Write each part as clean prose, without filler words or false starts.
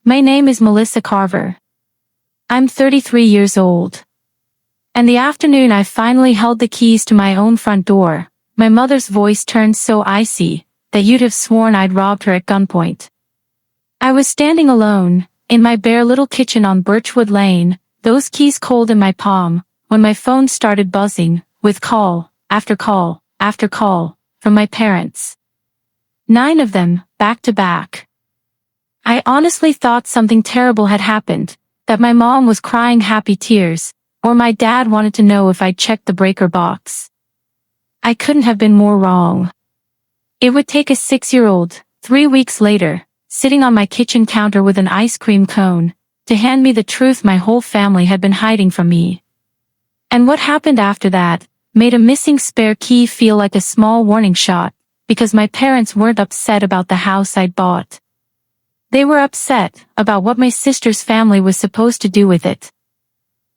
My name is Melissa Carver. I'm 33 years old. And the afternoon I finally held the keys to my own front door, my mother's voice turned so icy that you'd have sworn I'd robbed her at gunpoint. I was standing alone, in my bare little kitchen on Birchwood Lane, those keys cold in my palm, when my phone started buzzing, with call, after call, after call, from my parents. 9 of them, back to back. I honestly thought something terrible had happened, that my mom was crying happy tears, or my dad wanted to know if I'd checked the breaker box. I couldn't have been more wrong. It would take a 6-year-old, 3 weeks later, sitting on my kitchen counter with an ice cream cone, to hand me the truth my whole family had been hiding from me. And what happened after that made a missing spare key feel like a small warning shot, because my parents weren't upset about the house I'd bought. They were upset about what my sister's family was supposed to do with it.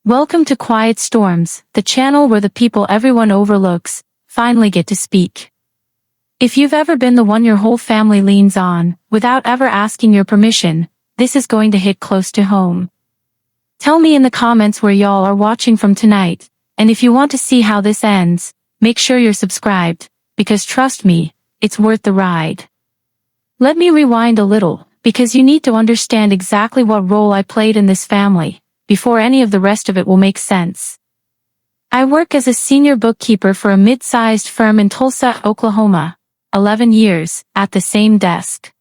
Welcome to Quiet Storms, the channel where the people everyone overlooks finally get to speak. If you've ever been the one your whole family leans on, without ever asking your permission, this is going to hit close to home. Tell me in the comments where y'all are watching from tonight, and if you want to see how this ends, make sure you're subscribed, because trust me, it's worth the ride. Let me rewind a little, because you need to understand exactly what role I played in this family, before any of the rest of it will make sense. I work as a senior bookkeeper for a mid-sized firm in Tulsa, Oklahoma, 11 years, at the same desk.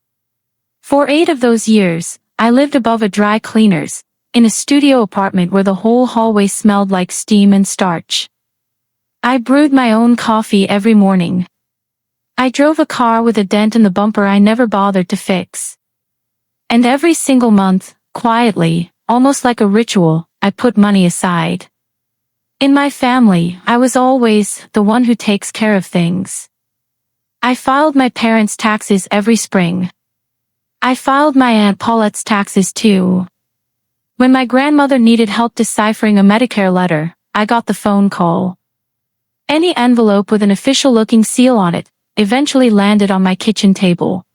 For 8 of those years, I lived above a dry cleaner's, in a studio apartment where the whole hallway smelled like steam and starch. I brewed my own coffee every morning. I drove a car with a dent in the bumper I never bothered to fix. And every single month, quietly, almost like a ritual, I put money aside. In my family, I was always the one who takes care of things. I filed my parents' taxes every spring. I filed my Aunt Paulette's taxes too. When my grandmother needed help deciphering a Medicare letter, I got the phone call. Any envelope with an official-looking seal on it eventually landed on my kitchen table.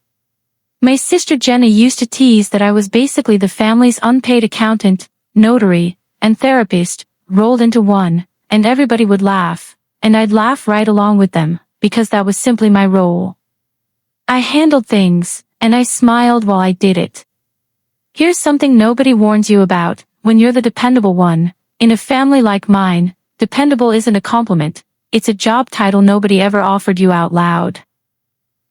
My sister Jenna used to tease that I was basically the family's unpaid accountant, notary, and therapist, rolled into one, and everybody would laugh, and I'd laugh right along with them, because that was simply my role. I handled things, and I smiled while I did it. Here's something nobody warns you about: when you're the dependable one, in a family like mine, dependable isn't a compliment, it's a job title nobody ever offered you out loud.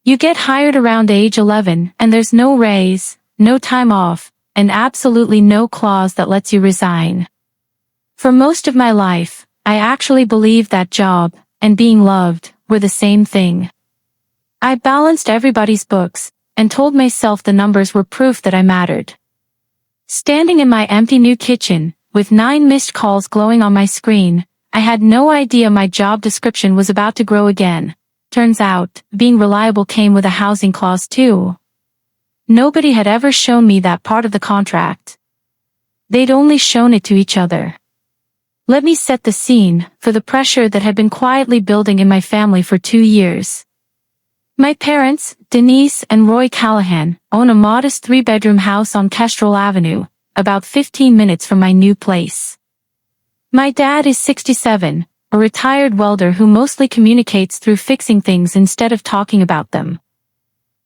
You get hired around age 11, and there's no raise, no time off, and absolutely no clause that lets you resign. For most of my life, I actually believed that job, and being loved, were the same thing. I balanced everybody's books, and told myself the numbers were proof that I mattered. Standing in my empty new kitchen, with 9 missed calls glowing on my screen, I had no idea my job description was about to grow again. Turns out, being reliable came with a housing clause too. Nobody had ever shown me that part of the contract. They'd only shown it to each other. Let me set the scene for the pressure that had been quietly building in my family for 2 years. My parents, Denise and Roy Callahan, own a modest 3-bedroom house on Kestrel Avenue, about 15 minutes from my new place. My dad is 67, a retired welder who mostly communicates through fixing things instead of talking about them.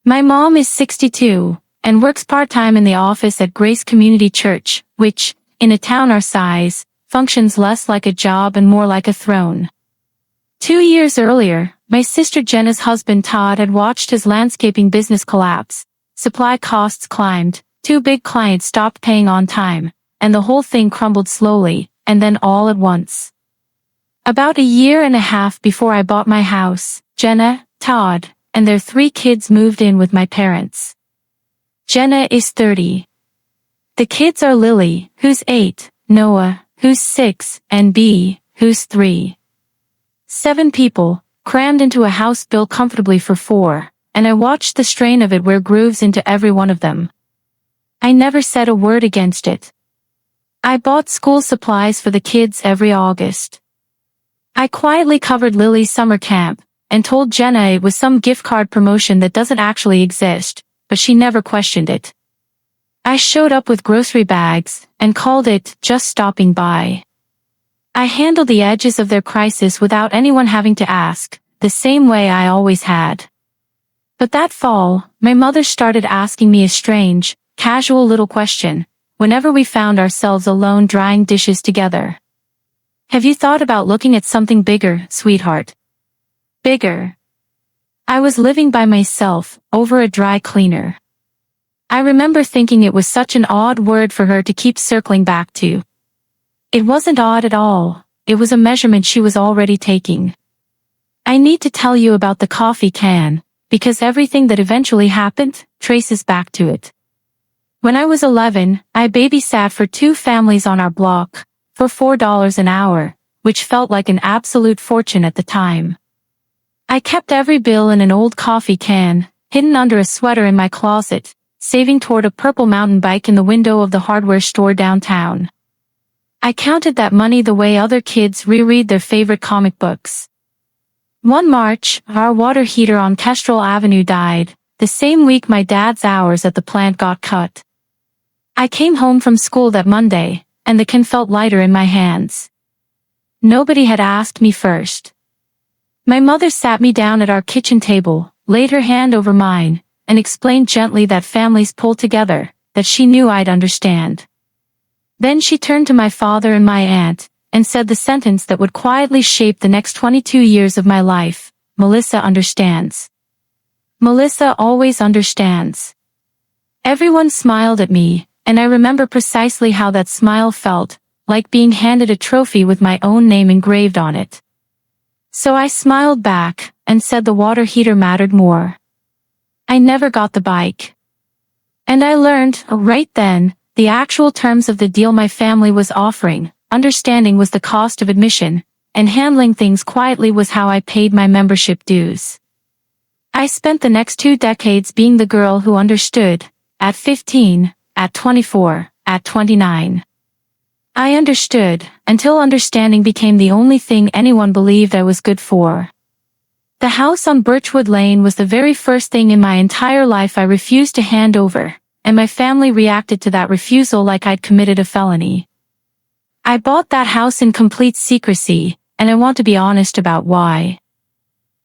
My mom is 62, and works part-time in the office at Grace Community Church, which, in a town our size, functions less like a job and more like a throne. 2 years earlier, my sister Jenna's husband Todd had watched his landscaping business collapse. Supply costs climbed, 2 big clients stopped paying on time, and the whole thing crumbled slowly, and then all at once. About a year and a half before I bought my house, Jenna, Todd, and their 3 kids moved in with my parents. Jenna is 30. The kids are Lily, who's 8, Noah, who's 6, and B, who's 3. 7 people, crammed into a house built comfortably for 4, and I watched the strain of it wear grooves into every one of them. I never said a word against it. I bought school supplies for the kids every August. I quietly covered Lily's summer camp, and told Jenna it was some gift card promotion that doesn't actually exist, but she never questioned it. I showed up with grocery bags and called it just stopping by. I handled the edges of their crisis without anyone having to ask, the same way I always had. But that fall, my mother started asking me a strange, casual little question, whenever we found ourselves alone drying dishes together. Have you thought about looking at something bigger, sweetheart? Bigger. I was living by myself, over a dry cleaner. I remember thinking it was such an odd word for her to keep circling back to. It wasn't odd at all, it was a measurement she was already taking. I need to tell you about the coffee can, because everything that eventually happened traces back to it. When I was 11, I babysat for 2 families on our block, for $4 an hour, which felt like an absolute fortune at the time. I kept every bill in an old coffee can, hidden under a sweater in my closet, saving toward a purple mountain bike in the window of the hardware store downtown. I counted that money the way other kids reread their favorite comic books. One March, our water heater on Kestrel Avenue died, the same week my dad's hours at the plant got cut. I came home from school that Monday, and the can felt lighter in my hands. Nobody had asked me first. My mother sat me down at our kitchen table, laid her hand over mine, and explained gently that families pull together, that she knew I'd understand. Then she turned to my father and my aunt, and said the sentence that would quietly shape the next 22 years of my life, Melissa understands. Melissa always understands. Everyone smiled at me, and I remember precisely how that smile felt, like being handed a trophy with my own name engraved on it. So I smiled back, and said the water heater mattered more. I never got the bike. And I learned, right then, the actual terms of the deal my family was offering. Understanding was the cost of admission, and handling things quietly was how I paid my membership dues. I spent the next 2 decades being the girl who understood, at 15, at 24, at 29. I understood, until understanding became the only thing anyone believed I was good for. The house on Birchwood Lane was the very first thing in my entire life I refused to hand over, and my family reacted to that refusal like I'd committed a felony. I bought that house in complete secrecy, and I want to be honest about why.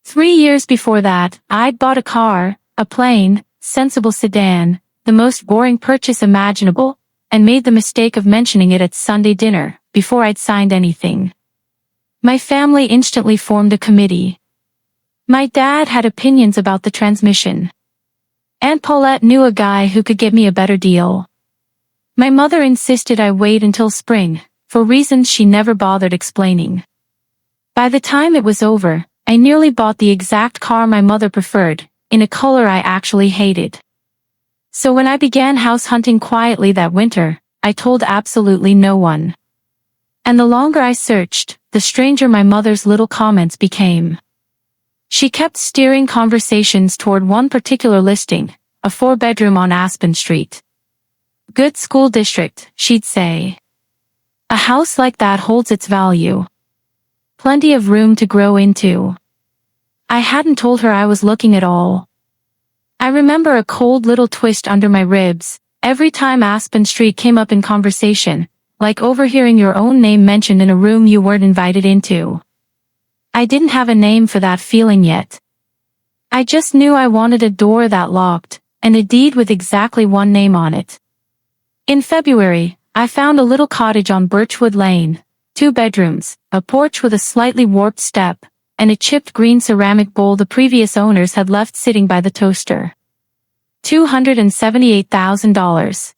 3 years before that, I'd bought a car, a plain, sensible sedan, the most boring purchase imaginable, and made the mistake of mentioning it at Sunday dinner, before I'd signed anything. My family instantly formed a committee. My dad had opinions about the transmission. Aunt Paulette knew a guy who could get me a better deal. My mother insisted I wait until spring, for reasons she never bothered explaining. By the time it was over, I nearly bought the exact car my mother preferred, in a color I actually hated. So when I began house hunting quietly that winter, I told absolutely no one. And the longer I searched, the stranger my mother's little comments became. She kept steering conversations toward one particular listing, a 4-bedroom on Aspen Street. Good school district, she'd say. A house like that holds its value. Plenty of room to grow into. I hadn't told her I was looking at all. I remember a cold little twist under my ribs, every time Aspen Street came up in conversation, like overhearing your own name mentioned in a room you weren't invited into. I didn't have a name for that feeling yet. I just knew I wanted a door that locked, and a deed with exactly one name on it. In February, I found a little cottage on Birchwood Lane, 2 bedrooms, a porch with a slightly warped step, and a chipped green ceramic bowl the previous owners had left sitting by the toaster. $278,000.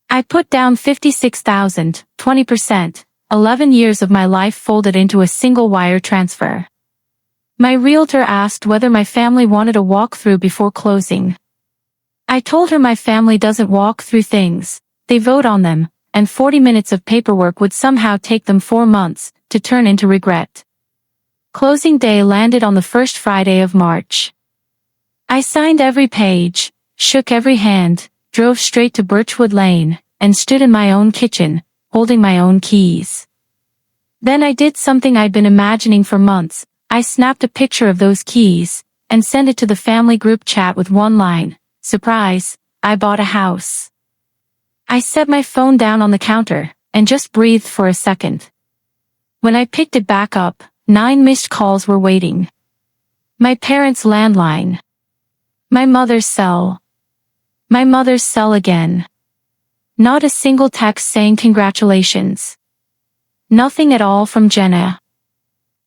I put down $56,000, 20%. 11 years of my life folded into a single wire transfer. My realtor asked whether my family wanted a walkthrough before closing. I told her my family doesn't walk through things, they vote on them, and 40 minutes of paperwork would somehow take them 4 months to turn into regret. Closing day landed on the first Friday of March. I signed every page, shook every hand, drove straight to Birchwood Lane, and stood in my own kitchen, holding my own keys. Then I did something I'd been imagining for months. I snapped a picture of those keys, and sent it to the family group chat with one line, "Surprise, I bought a house." I set my phone down on the counter and just breathed for a second. When I picked it back up, 9 missed calls were waiting. My parents' landline. My mother's cell. My mother's cell again. Not a single text saying congratulations. Nothing at all from Jenna.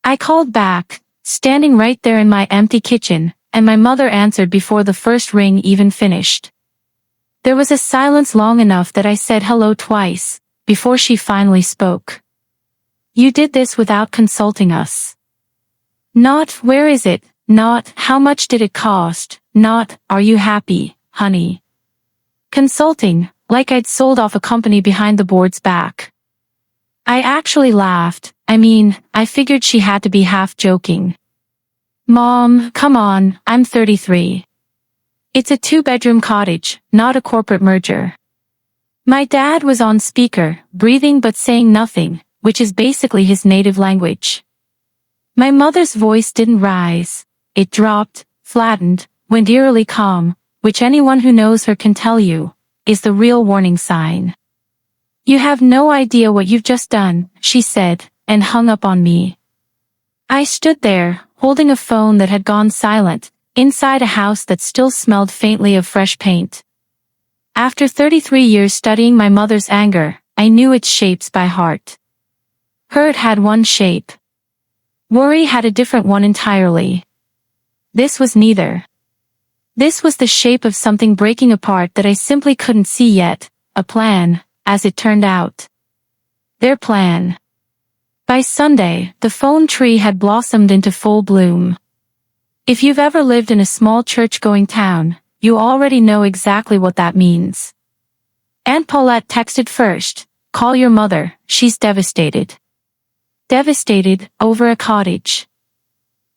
I called back, standing right there in my empty kitchen, and my mother answered before the first ring even finished. There was a silence long enough that I said hello twice, before she finally spoke. You did this without consulting us. Not, where is it? Not, how much did it cost? Not, are you happy, honey? Consulting, like I'd sold off a company behind the board's back. I actually laughed. I figured she had to be half joking. Mom, come on, I'm 33. It's a 2-bedroom cottage, not a corporate merger. My dad was on speaker, breathing but saying nothing, which is basically his native language. My mother's voice didn't rise. It dropped, flattened, went eerily calm, which anyone who knows her can tell you, is the real warning sign. You have no idea what you've just done, she said, and hung up on me. I stood there, holding a phone that had gone silent, inside a house that still smelled faintly of fresh paint. After 33 years studying my mother's anger, I knew its shapes by heart. Hurt had one shape. Worry had a different one entirely. This was neither. This was the shape of something breaking apart that I simply couldn't see yet, a plan, as it turned out. Their plan. By Sunday, the phone tree had blossomed into full bloom. If you've ever lived in a small church-going town, you already know exactly what that means. Aunt Paulette texted first, call your mother, she's devastated. Devastated, over a cottage.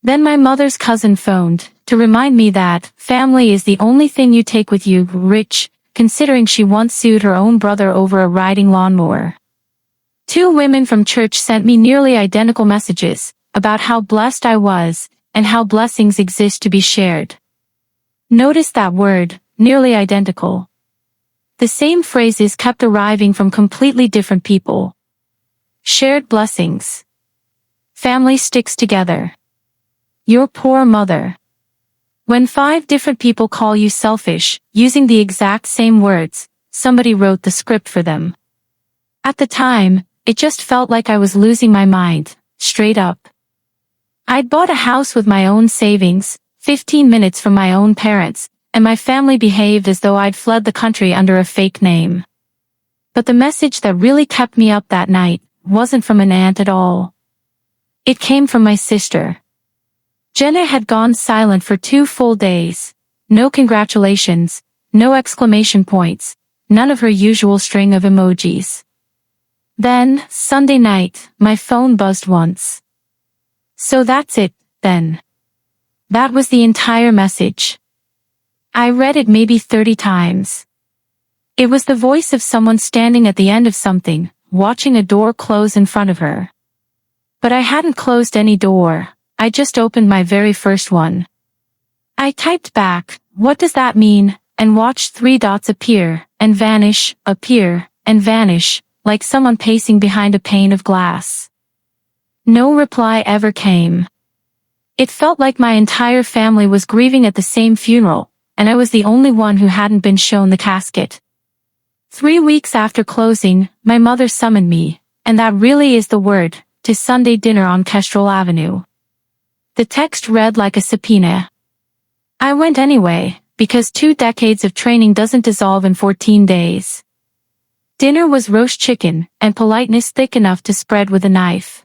Then my mother's cousin phoned, to remind me that family is the only thing you take with you, rich, considering she once sued her own brother over a riding lawnmower. 2 women from church sent me nearly identical messages, about how blessed I was, and how blessings exist to be shared. Notice that word, nearly identical. The same phrases kept arriving from completely different people. Shared blessings. Family sticks together. Your poor mother. When 5 different people call you selfish, using the exact same words, somebody wrote the script for them. At the time, it just felt like I was losing my mind, straight up. I'd bought a house with my own savings, 15 minutes from my own parents, and my family behaved as though I'd fled the country under a fake name. But the message that really kept me up that night wasn't from an aunt at all. It came from my sister. Jenna had gone silent for 2 full days. No congratulations, no exclamation points, none of her usual string of emojis. Then, Sunday night, my phone buzzed once. So that's it, then. That was the entire message. I read it maybe 30 times. It was the voice of someone standing at the end of something, watching a door close in front of her. But I hadn't closed any door, I just opened my very first one. I typed back, what does that mean, and watched 3 dots appear, and vanish, like someone pacing behind a pane of glass. No reply ever came. It felt like my entire family was grieving at the same funeral, and I was the only one who hadn't been shown the casket. 3 weeks after closing, my mother summoned me, and that really is the word, to Sunday dinner on Kestrel Avenue. The text read like a subpoena. I went anyway, because 2 decades of training doesn't dissolve in 14 days. Dinner was roast chicken, and politeness thick enough to spread with a knife.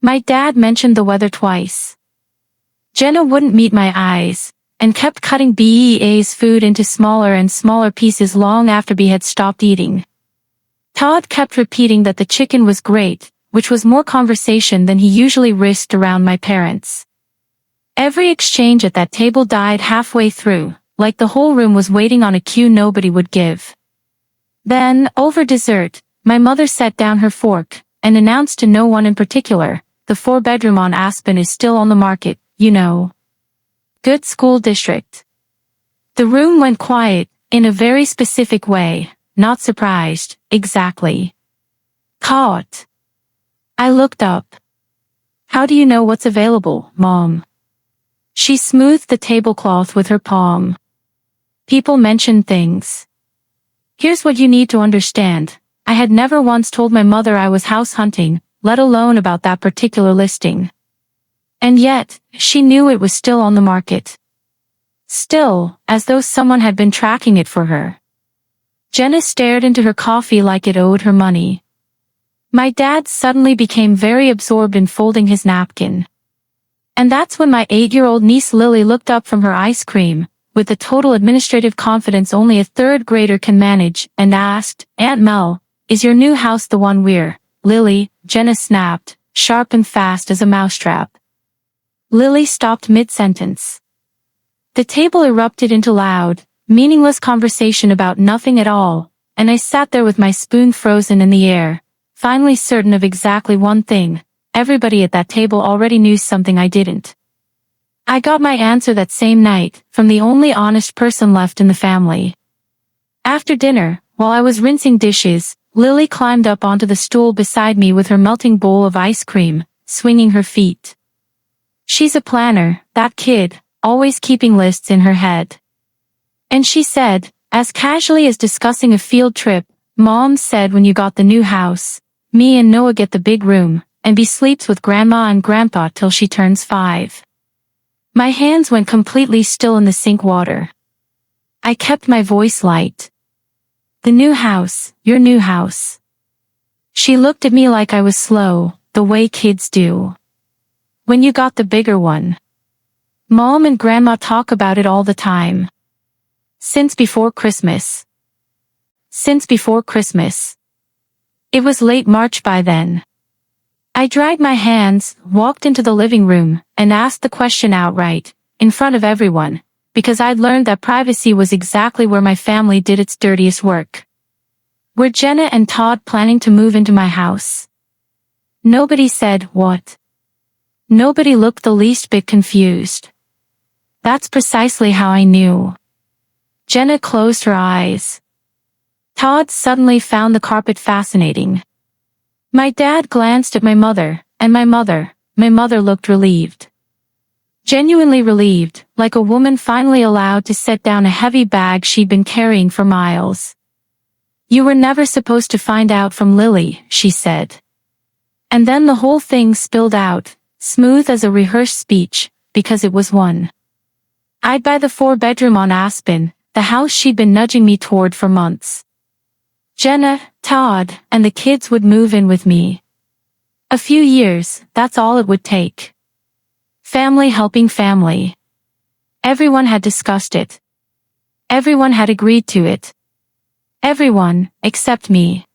My dad mentioned the weather twice. Jenna wouldn't meet my eyes, and kept cutting BEA's food into smaller and smaller pieces long after we had stopped eating. Todd kept repeating that the chicken was great, which was more conversation than he usually risked around my parents. Every exchange at that table died halfway through, like the whole room was waiting on a cue nobody would give. Then, over dessert, my mother set down her fork, and announced to no one in particular, the 4-bedroom on Aspen is still on the market, you know. Good school district. The room went quiet, in a very specific way, not surprised, exactly. Caught. I looked up. How do you know what's available, Mom? She smoothed the tablecloth with her palm. People mention things. Here's what you need to understand. I had never once told my mother I was house hunting, let alone about that particular listing. And yet, she knew it was still on the market. Still, as though someone had been tracking it for her. Jenna stared into her coffee like it owed her money. My dad suddenly became very absorbed in folding his napkin. And that's when my 8-year-old niece Lily looked up from her ice cream, with the total administrative confidence only a third grader can manage, and asked, Aunt Mel, is your new house the one we're? Lily, Jenna snapped, sharp and fast as a mousetrap. Lily stopped mid-sentence. The table erupted into loud, meaningless conversation about nothing at all, and I sat there with my spoon frozen in the air, finally certain of exactly one thing. Everybody at that table already knew something I didn't. I got my answer that same night, from the only honest person left in the family. After dinner, while I was rinsing dishes, Lily climbed up onto the stool beside me with her melting bowl of ice cream, swinging her feet. She's a planner, that kid, always keeping lists in her head. And she said, as casually as discussing a field trip, Mom said when you got the new house, me and Noah get the big room, and be sleeps with Grandma and Grandpa till she turns 5. My hands went completely still in the sink water. I kept my voice light. The new house, your new house. She looked at me like I was slow, the way kids do. When you got the bigger one. Mom and Grandma talk about it all the time. Since before Christmas. Since before Christmas. It was late March by then. I dried my hands, walked into the living room, and asked the question outright, in front of everyone, because I'd learned that privacy was exactly where my family did its dirtiest work. Were Jenna and Todd planning to move into my house? Nobody said, what? Nobody looked the least bit confused. That's precisely how I knew. Jenna closed her eyes. Todd suddenly found the carpet fascinating. My dad glanced at my mother, and my mother looked relieved. Genuinely relieved, like a woman finally allowed to set down a heavy bag she'd been carrying for miles. You were never supposed to find out from Lily, she said. And then the whole thing spilled out, smooth as a rehearsed speech, because it was one. I'd buy the 4-bedroom on Aspen, the house she'd been nudging me toward for months. Jenna, Todd, and the kids would move in with me. A few years, that's all it would take. Family helping family. Everyone had discussed it. Everyone had agreed to it. Everyone, except me.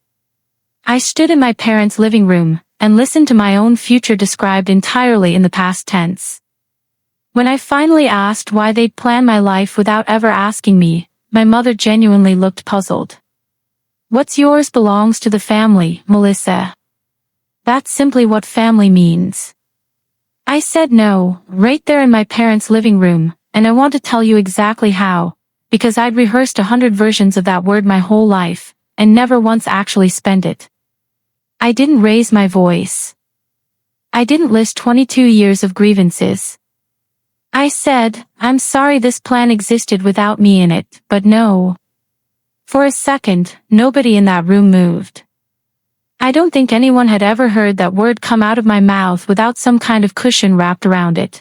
I stood in my parents' living room, and listened to my own future described entirely in the past tense. When I finally asked why they'd plan my life without ever asking me, my mother genuinely looked puzzled. What's yours belongs to the family, Melissa. That's simply what family means. I said no, right there in my parents' living room, and I want to tell you exactly how, because I'd rehearsed 100 versions of that word my whole life, and never once actually spent it. I didn't raise my voice. I didn't list 22 years of grievances. I said, I'm sorry this plan existed without me in it, but no. For a second, nobody in that room moved. I don't think anyone had ever heard that word come out of my mouth without some kind of cushion wrapped around it.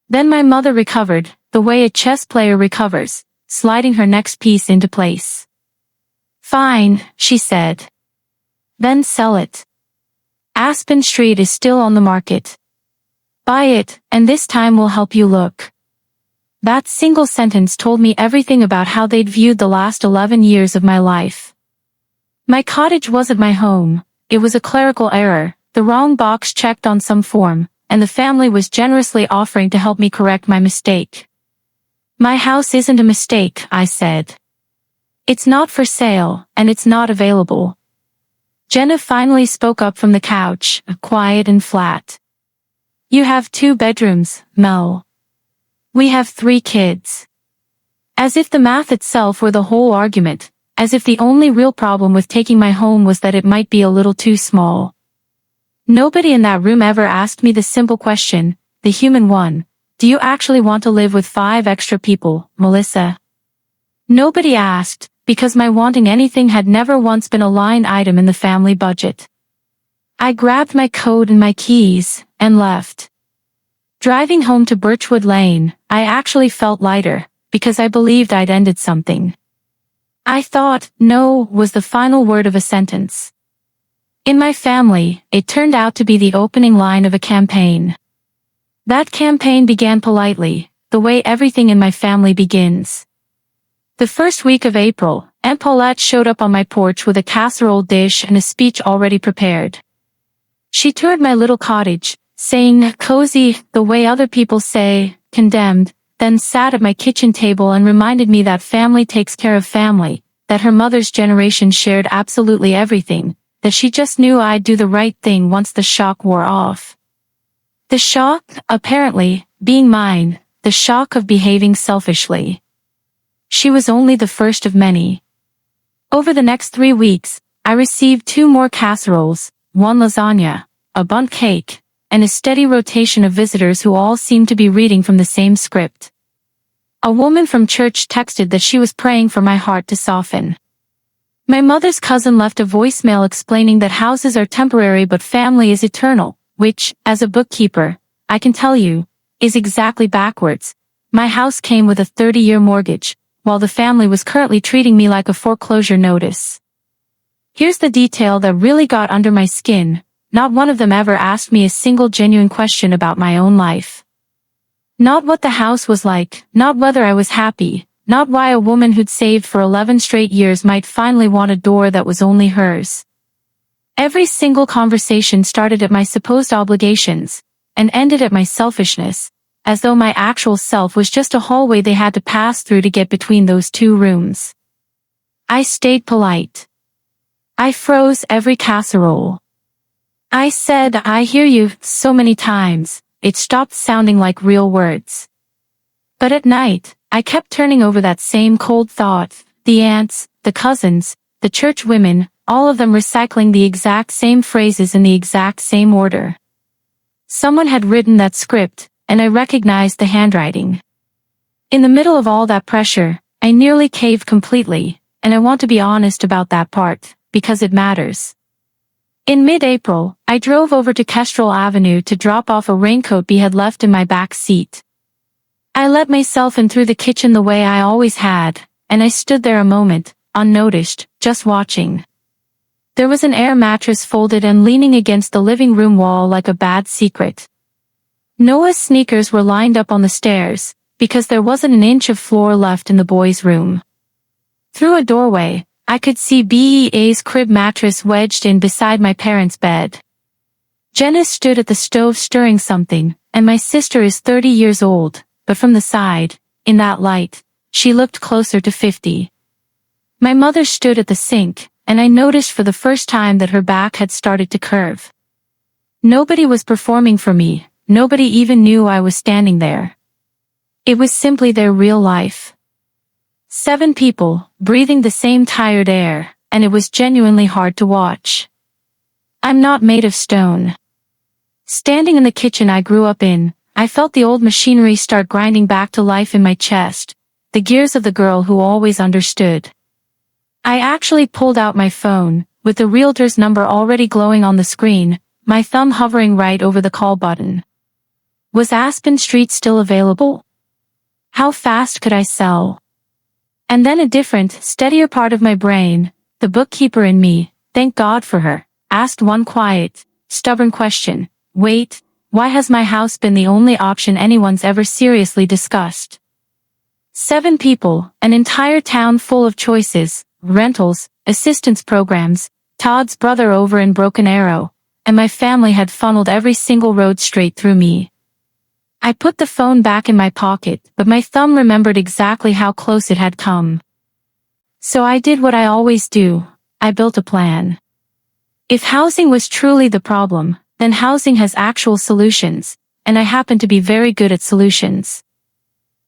Then my mother recovered, the way a chess player recovers, sliding her next piece into place. Fine, she said. Then sell it. Aspen Street is still on the market. Buy it, and this time we'll help you look. That single sentence told me everything about how they'd viewed the last 11 years of my life. My cottage wasn't my home, it was a clerical error, the wrong box checked on some form, and the family was generously offering to help me correct my mistake. My house isn't a mistake, I said. It's not for sale, and it's not available. Jenna finally spoke up from the couch, quiet and flat. You have 2 bedrooms, Mel. We have 3 kids. As if the math itself were the whole argument, as if the only real problem with taking my home was that it might be a little too small. Nobody in that room ever asked me the simple question, the human one, do you actually want to live with 5 extra people, Melissa? Nobody asked, because my wanting anything had never once been a line item in the family budget. I grabbed my coat and my keys, and left. Driving home to Birchwood Lane, I actually felt lighter, because I believed I'd ended something. I thought, no, was the final word of a sentence. In my family, it turned out to be the opening line of a campaign. That campaign began politely, the way everything in my family begins. The first week of April, Aunt Paulette showed up on my porch with a casserole dish and a speech already prepared. She toured my little cottage, saying, cozy, the way other people say, condemned, then sat at my kitchen table and reminded me that family takes care of family, that her mother's generation shared absolutely everything, that she just knew I'd do the right thing once the shock wore off. The shock, apparently, being mine, the shock of behaving selfishly. She was only the first of many. Over the next 3 weeks, I received 2 more casseroles, 1 lasagna, a bundt cake, and a steady rotation of visitors who all seemed to be reading from the same script. A woman from church texted that she was praying for my heart to soften. My mother's cousin left a voicemail explaining that houses are temporary but family is eternal, which, as a bookkeeper, I can tell you, is exactly backwards. My house came with a 30-year mortgage, while the family was currently treating me like a foreclosure notice. Here's the detail that really got under my skin. Not one of them ever asked me a single genuine question about my own life. Not what the house was like, not whether I was happy, not why a woman who'd saved for 11 straight years might finally want a door that was only hers. Every single conversation started at my supposed obligations, and ended at my selfishness, as though my actual self was just a hallway they had to pass through to get between those 2 rooms. I stayed polite. I froze every casserole. I said, I hear you, so many times, it stopped sounding like real words. But at night, I kept turning over that same cold thought, the aunts, the cousins, the church women, all of them recycling the exact same phrases in the exact same order. Someone had written that script, and I recognized the handwriting. In the middle of all that pressure, I nearly caved completely, and I want to be honest about that part, because it matters. In mid-April, I drove over to Kestrel Avenue to drop off a raincoat B had left in my back seat. I let myself in through the kitchen the way I always had, and I stood there a moment, unnoticed, just watching. There was an air mattress folded and leaning against the living room wall like a bad secret. Noah's sneakers were lined up on the stairs, because there wasn't an inch of floor left in the boys' room. Through a doorway, I could see BEA's crib mattress wedged in beside my parents' bed. Jenna stood at the stove stirring something, and my sister is 30 years old, but from the side, in that light, she looked closer to 50. My mother stood at the sink, and I noticed for the first time that her back had started to curve. Nobody was performing for me, nobody even knew I was standing there. It was simply their real life. 7 people, breathing the same tired air, and it was genuinely hard to watch. I'm not made of stone. Standing in the kitchen I grew up in, I felt the old machinery start grinding back to life in my chest, the gears of the girl who always understood. I actually pulled out my phone, with the realtor's number already glowing on the screen, my thumb hovering right over the call button. Was Aspen Street still available? How fast could I sell? And then a different, steadier part of my brain, the bookkeeper in me, thank God for her, asked one quiet, stubborn question. Wait, why has my house been the only option anyone's ever seriously discussed? 7 people, an entire town full of choices, rentals, assistance programs, Todd's brother over in Broken Arrow, and my family had funneled every single road straight through me. I put the phone back in my pocket, but my thumb remembered exactly how close it had come. So I did what I always do, I built a plan. If housing was truly the problem, then housing has actual solutions, and I happen to be very good at solutions.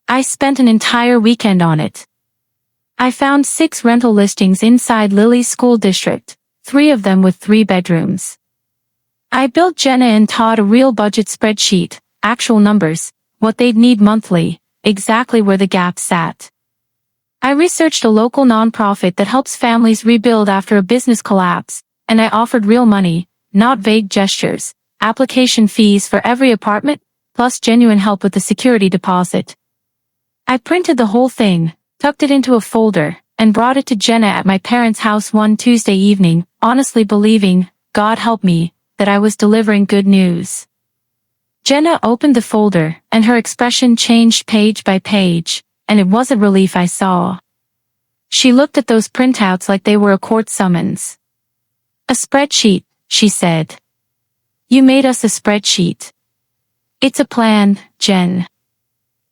I spent an entire weekend on it. I found 6 rental listings inside Lily's school district, 3 of them with 3 bedrooms. I built Jenna and Todd a real budget spreadsheet, actual numbers, what they'd need monthly, exactly where the gaps sat. I researched a local nonprofit that helps families rebuild after a business collapse, and I offered real money, not vague gestures, application fees for every apartment, plus genuine help with the security deposit. I printed the whole thing, tucked it into a folder, and brought it to Jenna at my parents' house one Tuesday evening, honestly believing, God help me, that I was delivering good news. Jenna opened the folder, and her expression changed page by page, and it wasn't relief I saw. She looked at those printouts like they were a court summons. A spreadsheet, she said. You made us a spreadsheet. It's a plan, Jen.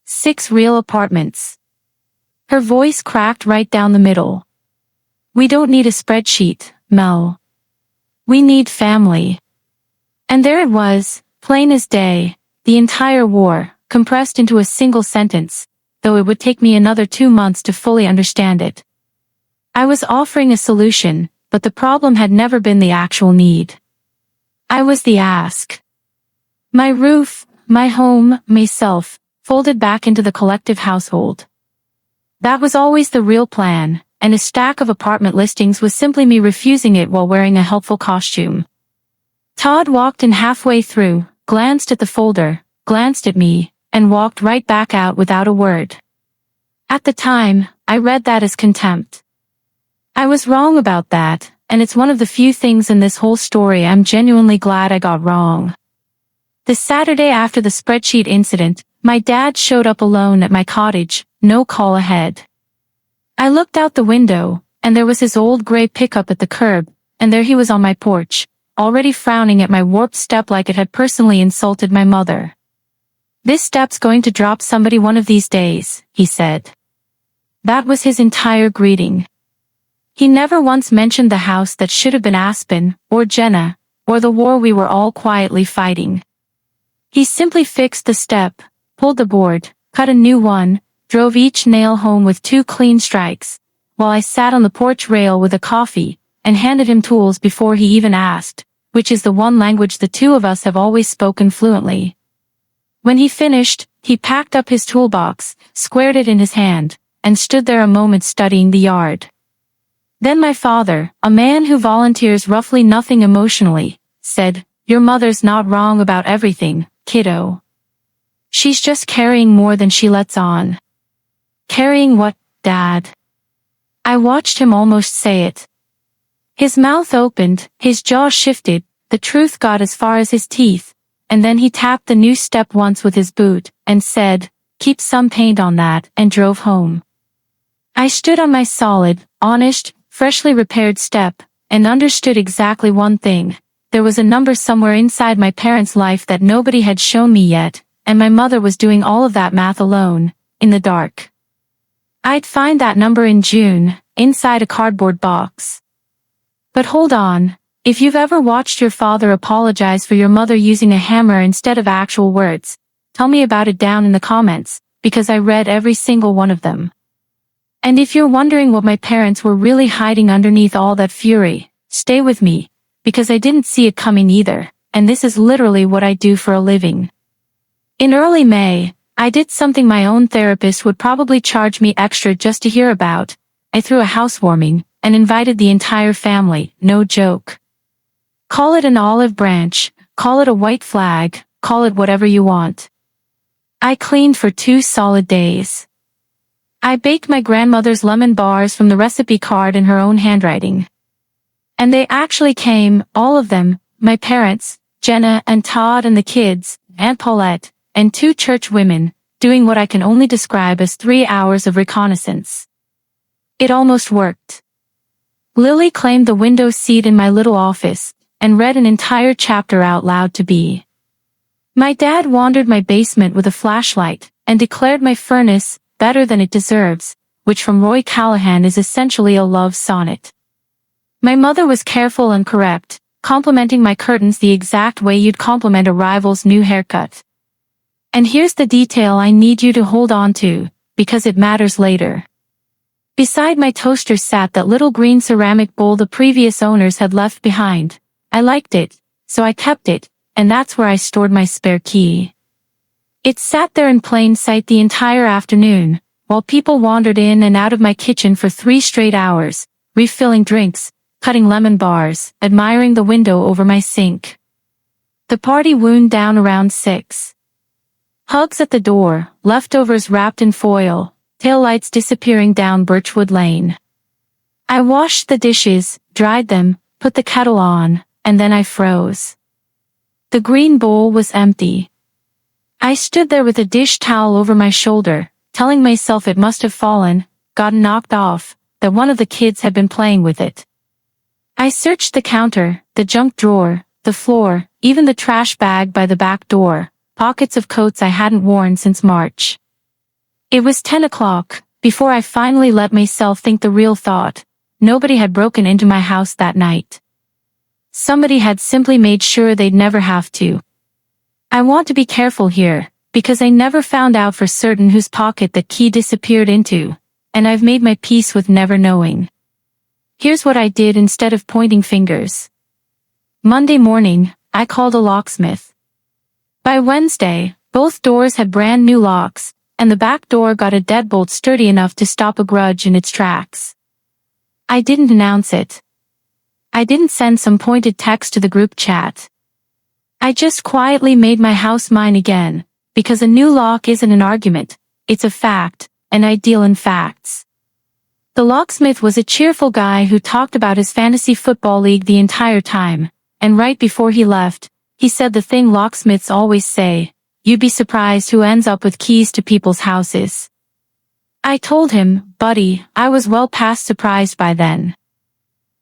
6 real apartments. Her voice cracked right down the middle. We don't need a spreadsheet, Mel. We need family. And there it was, plain as day, the entire war, compressed into a single sentence, though it would take me another 2 months to fully understand it. I was offering a solution, but the problem had never been the actual need. I was the ask. My roof, my home, myself, folded back into the collective household. That was always the real plan, and a stack of apartment listings was simply me refusing it while wearing a helpful costume. Todd walked in halfway through, glanced at the folder, glanced at me, and walked right back out without a word. At the time, I read that as contempt. I was wrong about that, and it's one of the few things in this whole story I'm genuinely glad I got wrong. The Saturday after the spreadsheet incident, my dad showed up alone at my cottage, no call ahead. I looked out the window, and there was his old gray pickup at the curb, and there he was on my porch, already frowning at my warped step like it had personally insulted my mother. This step's going to drop somebody one of these days, he said. That was his entire greeting. He never once mentioned the house that should have been Aspen, or Jenna, or the war we were all quietly fighting. He simply fixed the step, pulled the board, cut a new one, drove each nail home with 2 clean strikes, while I sat on the porch rail with a coffee, and handed him tools before he even asked, which is the one language the 2 of us have always spoken fluently. When he finished, he packed up his toolbox, squared it in his hand, and stood there a moment studying the yard. Then my father, a man who volunteers roughly nothing emotionally, said, Your mother's not wrong about everything, kiddo. She's just carrying more than she lets on. Carrying what, Dad? I watched him almost say it. His mouth opened, his jaw shifted, the truth got as far as his teeth, and then he tapped the new step once with his boot, and said, Keep some paint on that, and drove home. I stood on my solid, honest, freshly repaired step, and understood exactly one thing. There was a number somewhere inside my parents' life that nobody had shown me yet, and my mother was doing all of that math alone, in the dark. I'd find that number in June, inside a cardboard box. But hold on, if you've ever watched your father apologize for your mother using a hammer instead of actual words, tell me about it down in the comments, because I read every single one of them. And if you're wondering what my parents were really hiding underneath all that fury, stay with me, because I didn't see it coming either, and this is literally what I do for a living. In early May, I did something my own therapist would probably charge me extra just to hear about. I threw a housewarming, and invited the entire family, no joke. Call it an olive branch, call it a white flag, call it whatever you want. I cleaned for 2 solid days. I baked my grandmother's lemon bars from the recipe card in her own handwriting. And they actually came, all of them, my parents, Jenna and Todd and the kids, Aunt Paulette, and 2 church women, doing what I can only describe as 3 hours of reconnaissance. It almost worked. Lily claimed the window seat in my little office, and read an entire chapter out loud to me. My dad wandered my basement with a flashlight, and declared my furnace, better than it deserves, which from Roy Callahan is essentially a love sonnet. My mother was careful and correct, complimenting my curtains the exact way you'd compliment a rival's new haircut. And here's the detail I need you to hold on to, because it matters later. Beside my toaster sat that little green ceramic bowl the previous owners had left behind. I liked it, so I kept it, and that's where I stored my spare key. It sat there in plain sight the entire afternoon, while people wandered in and out of my kitchen for 3 straight hours, refilling drinks, cutting lemon bars, admiring the window over my sink. The party wound down around 6. Hugs at the door, leftovers wrapped in foil, taillights disappearing down Birchwood Lane. I washed the dishes, dried them, put the kettle on, and then I froze. The green bowl was empty. I stood there with a dish towel over my shoulder, telling myself it must have fallen, gotten knocked off, that one of the kids had been playing with it. I searched the counter, the junk drawer, the floor, even the trash bag by the back door, pockets of coats I hadn't worn since March. It was 10 o'clock, before I finally let myself think the real thought. Nobody had broken into my house that night. Somebody had simply made sure they'd never have to. I want to be careful here, because I never found out for certain whose pocket that key disappeared into, and I've made my peace with never knowing. Here's what I did instead of pointing fingers. Monday morning, I called a locksmith. By Wednesday, both doors had brand new locks, and the back door got a deadbolt sturdy enough to stop a grudge in its tracks. I didn't announce it. I didn't send some pointed text to the group chat. I just quietly made my house mine again, because a new lock isn't an argument, it's a fact, and I deal in facts. The locksmith was a cheerful guy who talked about his fantasy football league the entire time, and right before he left, he said the thing locksmiths always say, you'd be surprised who ends up with keys to people's houses. I told him, buddy, I was well past surprised by then.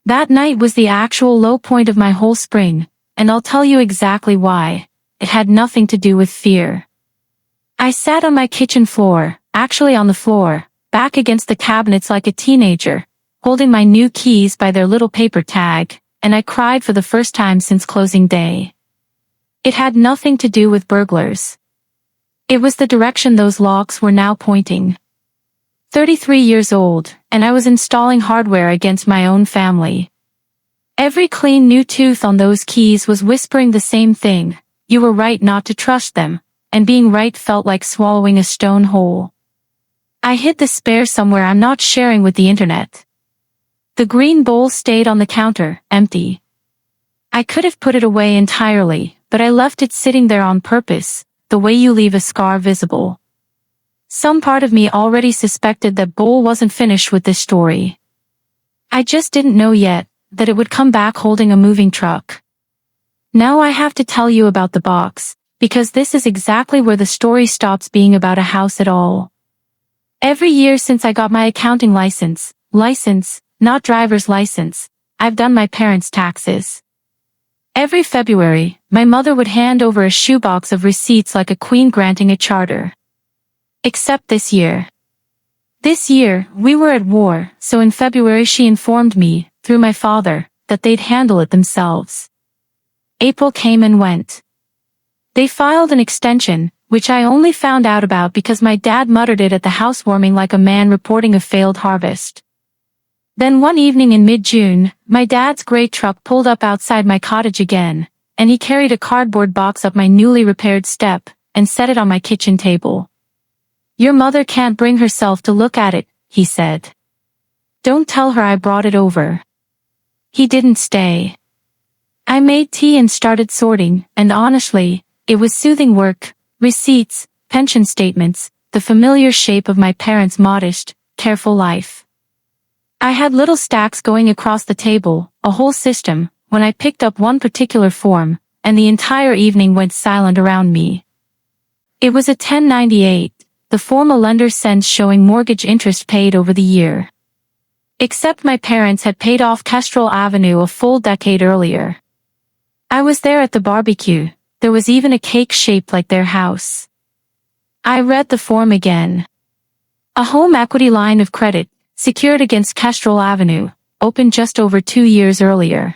That night was the actual low point of my whole spring, and I'll tell you exactly why. It had nothing to do with fear. I sat on my kitchen floor, actually on the floor, back against the cabinets like a teenager, holding my new keys by their little paper tag, and I cried for the first time since closing day. It had nothing to do with burglars. It was the direction those locks were now pointing. 33 years old, and I was installing hardware against my own family. Every clean new tooth on those keys was whispering the same thing, you were right not to trust them, and being right felt like swallowing a stone whole. I hid the spare somewhere I'm not sharing with the internet. The green bowl stayed on the counter, empty. I could have put it away entirely, but I left it sitting there on purpose, the way you leave a scar visible. Some part of me already suspected that bowl wasn't finished with this story. I just didn't know yet that it would come back holding a moving truck. Now I have to tell you about the box, because this is exactly where the story stops being about a house at all. Every year since I got my accounting license, not driver's license, I've done my parents' taxes. Every February, my mother would hand over a shoebox of receipts like a queen granting a charter. Except this year. This year, we were at war, so in February she informed me, through my father, that they'd handle it themselves. April came and went. They filed an extension, which I only found out about because my dad muttered it at the housewarming like a man reporting a failed harvest. Then one evening in mid-June, my dad's gray truck pulled up outside my cottage again, and he carried a cardboard box up my newly repaired step, and set it on my kitchen table. Your mother can't bring herself to look at it, he said. Don't tell her I brought it over. He didn't stay. I made tea and started sorting, and honestly, it was soothing work, receipts, pension statements, the familiar shape of my parents' modest, careful life. I had little stacks going across the table, a whole system, when I picked up one particular form, and the entire evening went silent around me. It was a 1098. The form a lender sends showing mortgage interest paid over the year. Except my parents had paid off Kestrel Avenue a full decade earlier. I was there at the barbecue, there was even a cake shaped like their house. I read the form again. A home equity line of credit, secured against Kestrel Avenue, opened just over 2 years earlier.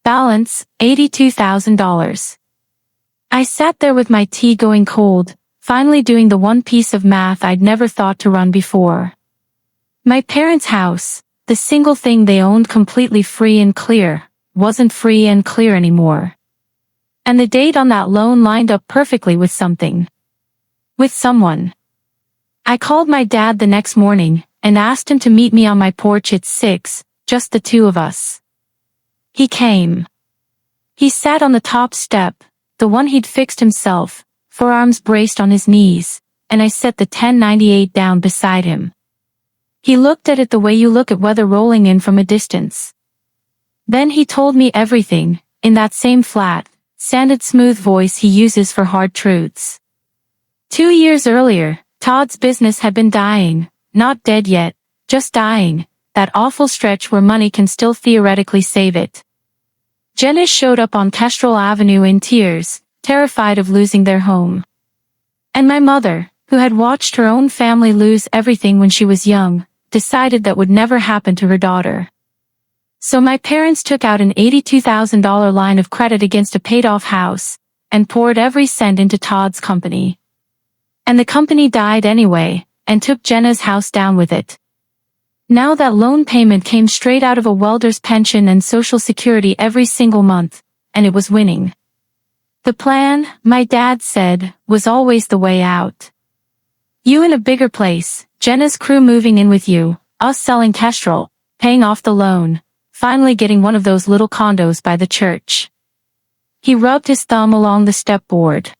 Balance, $82,000. I sat there with my tea going cold, finally doing the one piece of math I'd never thought to run before. My parents' house, the single thing they owned completely free and clear, wasn't free and clear anymore. And the date on that loan lined up perfectly with something. With someone. I called my dad the next morning and asked him to meet me on my porch at 6, just the two of us. He came. He sat on the top step, the one he'd fixed himself, forearms braced on his knees, and I set the 1098 down beside him. He looked at it the way you look at weather rolling in from a distance. Then he told me everything, in that same flat, sanded smooth voice he uses for hard truths. 2 years earlier, Todd's business had been dying, not dead yet, just dying, that awful stretch where money can still theoretically save it. Jenna showed up on Kestrel Avenue in tears, terrified of losing their home. And my mother, who had watched her own family lose everything when she was young, decided that would never happen to her daughter. So my parents took out an $82,000 line of credit against a paid-off house, and poured every cent into Todd's company. And the company died anyway, and took Jenna's house down with it. Now that loan payment came straight out of a welder's pension and Social Security every single month, and it was winning. The plan, my dad said, was always the way out. You in a bigger place, Jenna's crew moving in with you, us selling Kestrel, paying off the loan, finally getting one of those little condos by the church. He rubbed his thumb along the stepboard.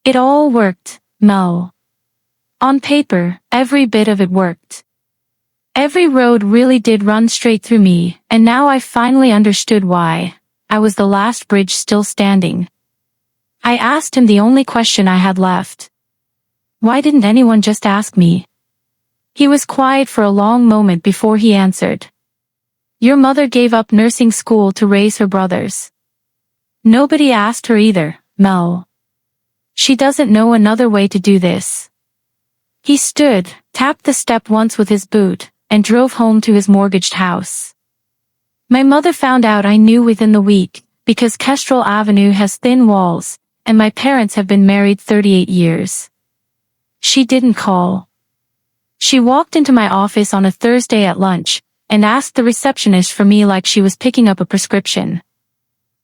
It all worked, Mel. On paper, every bit of it worked. Every road really did run straight through me, and now I finally understood why. I was the last bridge still standing. I asked him the only question I had left. Why didn't anyone just ask me? He was quiet for a long moment before he answered. Your mother gave up nursing school to raise her brothers. Nobody asked her either, Mel. She doesn't know another way to do this. He stood, tapped the step once with his boot, and drove home to his mortgaged house. My mother found out I knew within the week, because Kestrel Avenue has thin walls, and my parents have been married 38 years. She didn't call. She walked into my office on a Thursday at lunch, and asked the receptionist for me like she was picking up a prescription.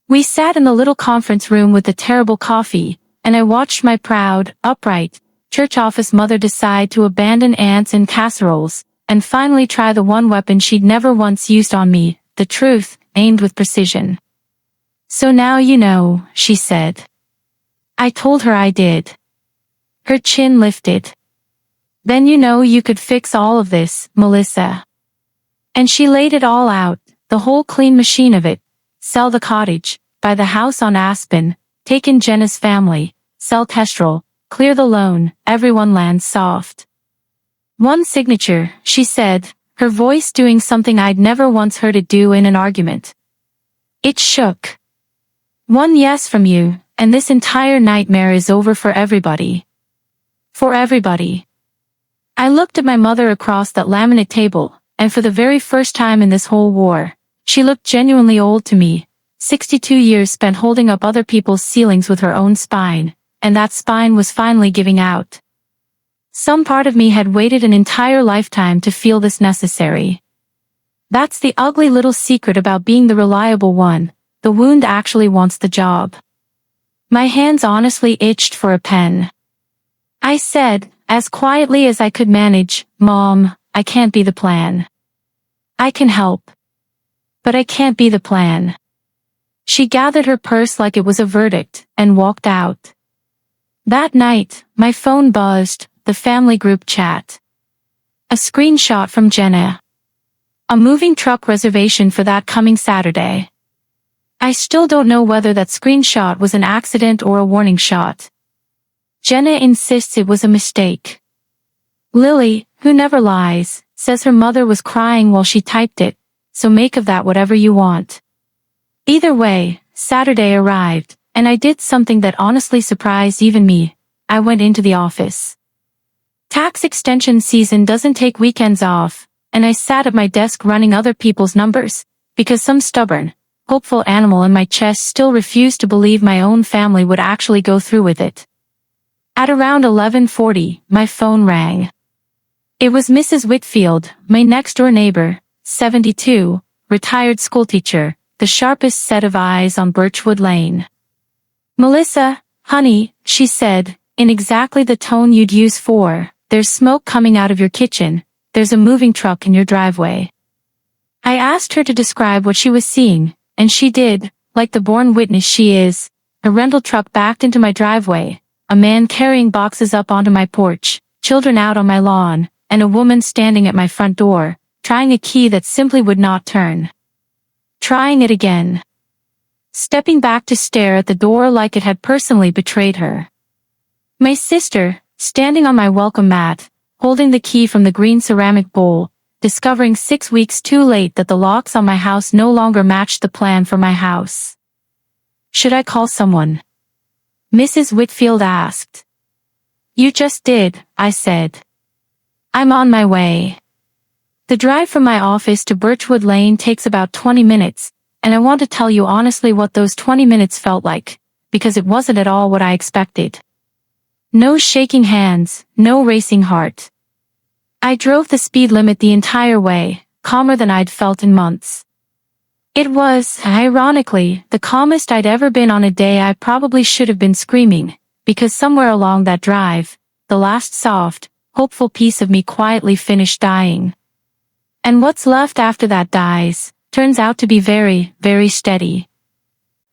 We sat in the little conference room with the terrible coffee, and I watched my proud, upright, church office mother decide to abandon ants and casseroles, and finally try the one weapon she'd never once used on me, the truth, aimed with precision. So now you know, she said. I told her I did. Her chin lifted. Then you know you could fix all of this, Melissa. And she laid it all out, the whole clean machine of it. Sell the cottage, buy the house on Aspen, take in Jenna's family, sell Kestrel, clear the loan, everyone lands soft. One signature, she said, her voice doing something I'd never once heard it do in an argument. It shook. One yes from you, and this entire nightmare is over for everybody. For everybody. I looked at my mother across that laminate table, and for the very first time in this whole war, she looked genuinely old to me. 62 years spent holding up other people's ceilings with her own spine, and that spine was finally giving out. Some part of me had waited an entire lifetime to feel this necessary. That's the ugly little secret about being the reliable one, the wound actually wants the job. My hands honestly itched for a pen. I said, as quietly as I could manage, Mom, I can't be the plan. I can help. But I can't be the plan. She gathered her purse like it was a verdict, and walked out. That night, my phone buzzed, the family group chat. A screenshot from Jenna. A moving truck reservation for that coming Saturday. I still don't know whether that screenshot was an accident or a warning shot. Jenna insists it was a mistake. Lily, who never lies, says her mother was crying while she typed it, so make of that whatever you want. Either way, Saturday arrived, and I did something that honestly surprised even me. I went into the office. Tax extension season doesn't take weekends off, and I sat at my desk running other people's numbers, because some stubborn, hopeful animal in my chest still refused to believe my own family would actually go through with it. At around 11:40, my phone rang. It was Mrs. Whitfield, my next-door neighbor, 72, retired schoolteacher, the sharpest set of eyes on Birchwood Lane. "Melissa, honey," she said, in exactly the tone you'd use for, "there's smoke coming out of your kitchen, there's a moving truck in your driveway." I asked her to describe what she was seeing, and she did, like the born witness she is. A rental truck backed into my driveway, a man carrying boxes up onto my porch, children out on my lawn, and a woman standing at my front door, trying a key that simply would not turn. Trying it again. Stepping back to stare at the door like it had personally betrayed her. My sister, standing on my welcome mat, holding the key from the green ceramic bowl, discovering 6 weeks too late that the locks on my house no longer matched the plan for my house. "Should I call someone?" Mrs. Whitfield asked. "You just did," I said. "I'm on my way." The drive from my office to Birchwood Lane takes about 20 minutes, and I want to tell you honestly what those 20 minutes felt like, because it wasn't at all what I expected. No shaking hands, no racing heart. I drove the speed limit the entire way, calmer than I'd felt in months. It was, ironically, the calmest I'd ever been on a day I probably should have been screaming, because somewhere along that drive, the last soft, hopeful piece of me quietly finished dying. And what's left after that dies, turns out to be very, very steady.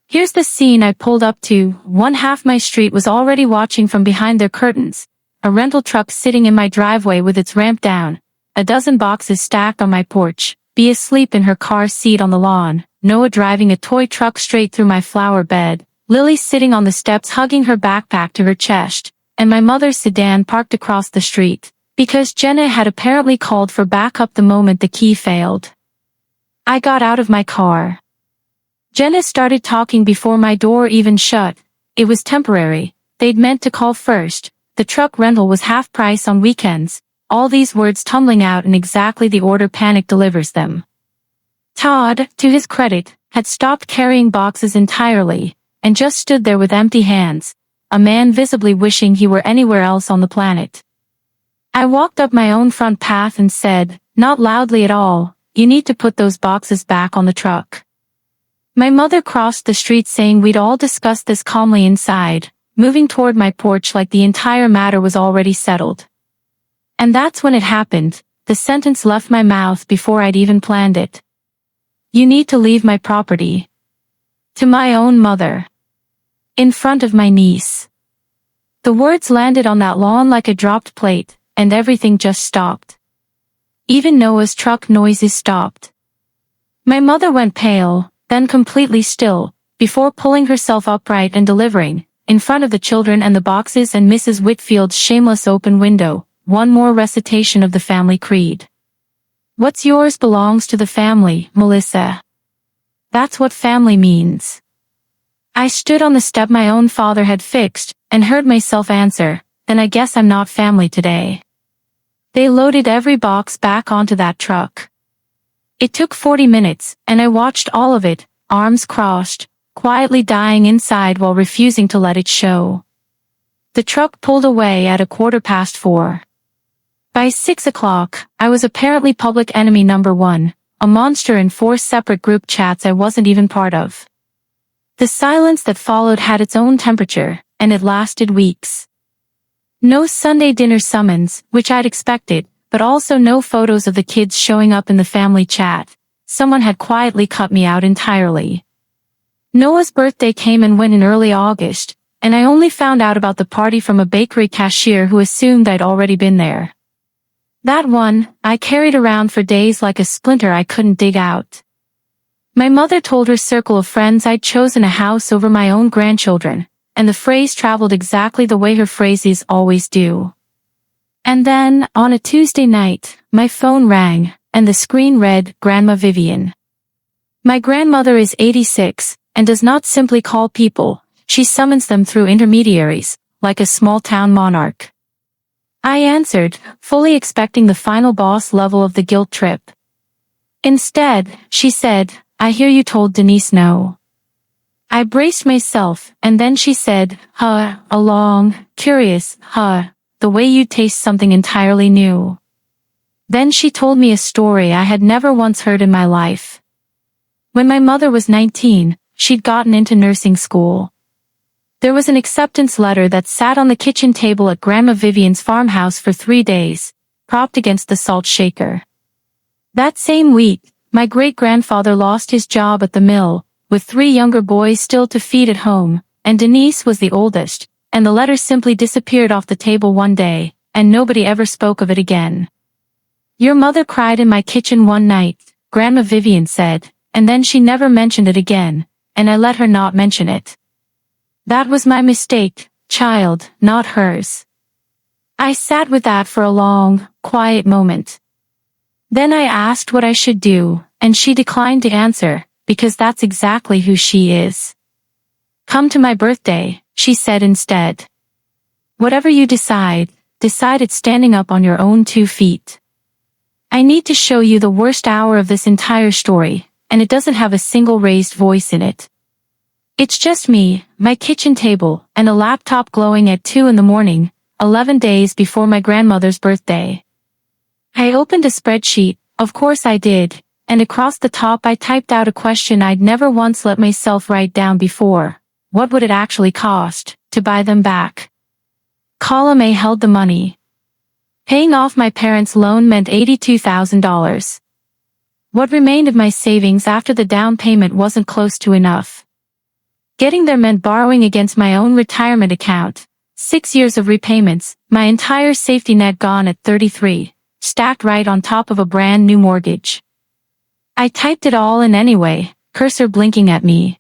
Here's the scene I pulled up to. One half my street was already watching from behind their curtains, a rental truck sitting in my driveway with its ramp down, a dozen boxes stacked on my porch, Bea asleep in her car seat on the lawn, Noah driving a toy truck straight through my flower bed, Lily sitting on the steps hugging her backpack to her chest, and my mother's sedan parked across the street, because Jenna had apparently called for backup the moment the key failed. I got out of my car. Jenna started talking before my door even shut. It was temporary. They'd meant to call first. The truck rental was half price on weekends. All these words tumbling out in exactly the order panic delivers them. Todd, to his credit, had stopped carrying boxes entirely, and just stood there with empty hands, a man visibly wishing he were anywhere else on the planet. I walked up my own front path and said, not loudly at all, "You need to put those boxes back on the truck." My mother crossed the street saying we'd all discussed this calmly inside, moving toward my porch like the entire matter was already settled. And that's when it happened. The sentence left my mouth before I'd even planned it. "You need to leave my property." To my own mother. In front of my niece. The words landed on that lawn like a dropped plate, and everything just stopped. Even Noah's truck noises stopped. My mother went pale, then completely still, before pulling herself upright and delivering, in front of the children and the boxes and Mrs. Whitfield's shameless open window, one more recitation of the family creed. "What's yours belongs to the family, Melissa. That's what family means." I stood on the step my own father had fixed, and heard myself answer, "Then I guess I'm not family today." They loaded every box back onto that truck. It took 40 minutes, and I watched all of it, arms crossed, quietly dying inside while refusing to let it show. The truck pulled away at 4:15. By 6 o'clock, I was apparently public enemy number 1, a monster in 4 separate group chats I wasn't even part of. The silence that followed had its own temperature, and it lasted weeks. No Sunday dinner summons, which I'd expected, but also no photos of the kids showing up in the family chat. Someone had quietly cut me out entirely. Noah's birthday came and went in early August, and I only found out about the party from a bakery cashier who assumed I'd already been there. That one, I carried around for days like a splinter I couldn't dig out. My mother told her circle of friends I'd chosen a house over my own grandchildren, and the phrase traveled exactly the way her phrases always do. And then, on a Tuesday night, my phone rang, and the screen read, "Grandma Vivian." My grandmother is 86, and does not simply call people, she summons them through intermediaries, like a small-town monarch. I answered, fully expecting the final boss level of the guilt trip. Instead, she said, "I hear you told Denise no." I braced myself, and then she said, a long, curious, the way you taste something entirely new. Then she told me a story I had never once heard in my life. When my mother was 19, she'd gotten into nursing school. There was an acceptance letter that sat on the kitchen table at Grandma Vivian's farmhouse for 3 days, propped against the salt shaker. That same week, my great-grandfather lost his job at the mill, with 3 younger boys still to feed at home, and Denise was the oldest, and the letter simply disappeared off the table one day, and nobody ever spoke of it again. Your mother cried in my kitchen one night, Grandma Vivian said, and then she never mentioned it again, and I let her not mention it. That was my mistake, child, not hers. I sat with that for a long, quiet moment. Then I asked what I should do, and she declined to answer, because that's exactly who she is. Come to my birthday, she said instead. Whatever you decide it standing up on your own 2 feet. I need to show you the worst hour of this entire story, and it doesn't have a single raised voice in it. It's just me, my kitchen table, and a laptop glowing at 2 in the morning, 11 days before my grandmother's birthday. I opened a spreadsheet, of course I did, and across the top I typed out a question I'd never once let myself write down before. What would it actually cost to buy them back? Column A held the money. Paying off my parents' loan meant $82,000. What remained of my savings after the down payment wasn't close to enough. Getting there meant borrowing against my own retirement account, 6 years of repayments, my entire safety net gone at 33, stacked right on top of a brand new mortgage. I typed it all in anyway, cursor blinking at me.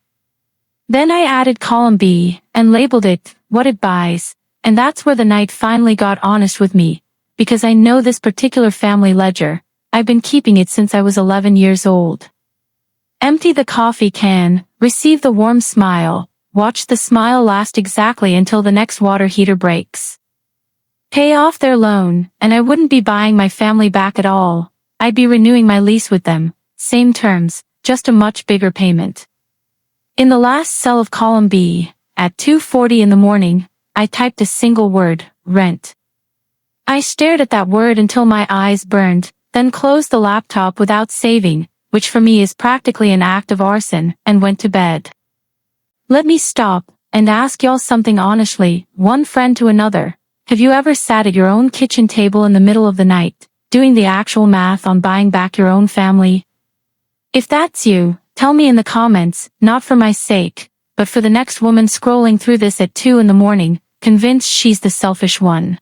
Then I added column B, and labeled it, what it buys, and that's where the night finally got honest with me, because I know this particular family ledger. I've been keeping it since I was 11 years old. Empty the coffee can, receive the warm smile, watch the smile last exactly until the next water heater breaks. Pay off their loan, and I wouldn't be buying my family back at all. I'd be renewing my lease with them, same terms, just a much bigger payment. In the last cell of column B, at 2:40 in the morning, I typed a single word, rent. I stared at that word until my eyes burned, then closed the laptop without saving, which for me is practically an act of arson, and went to bed. Let me stop and ask y'all something honestly, one friend to another. Have you ever sat at your own kitchen table in the middle of the night, doing the actual math on buying back your own family? If that's you, tell me in the comments, not for my sake, but for the next woman scrolling through this at 2 in the morning, convinced she's the selfish one.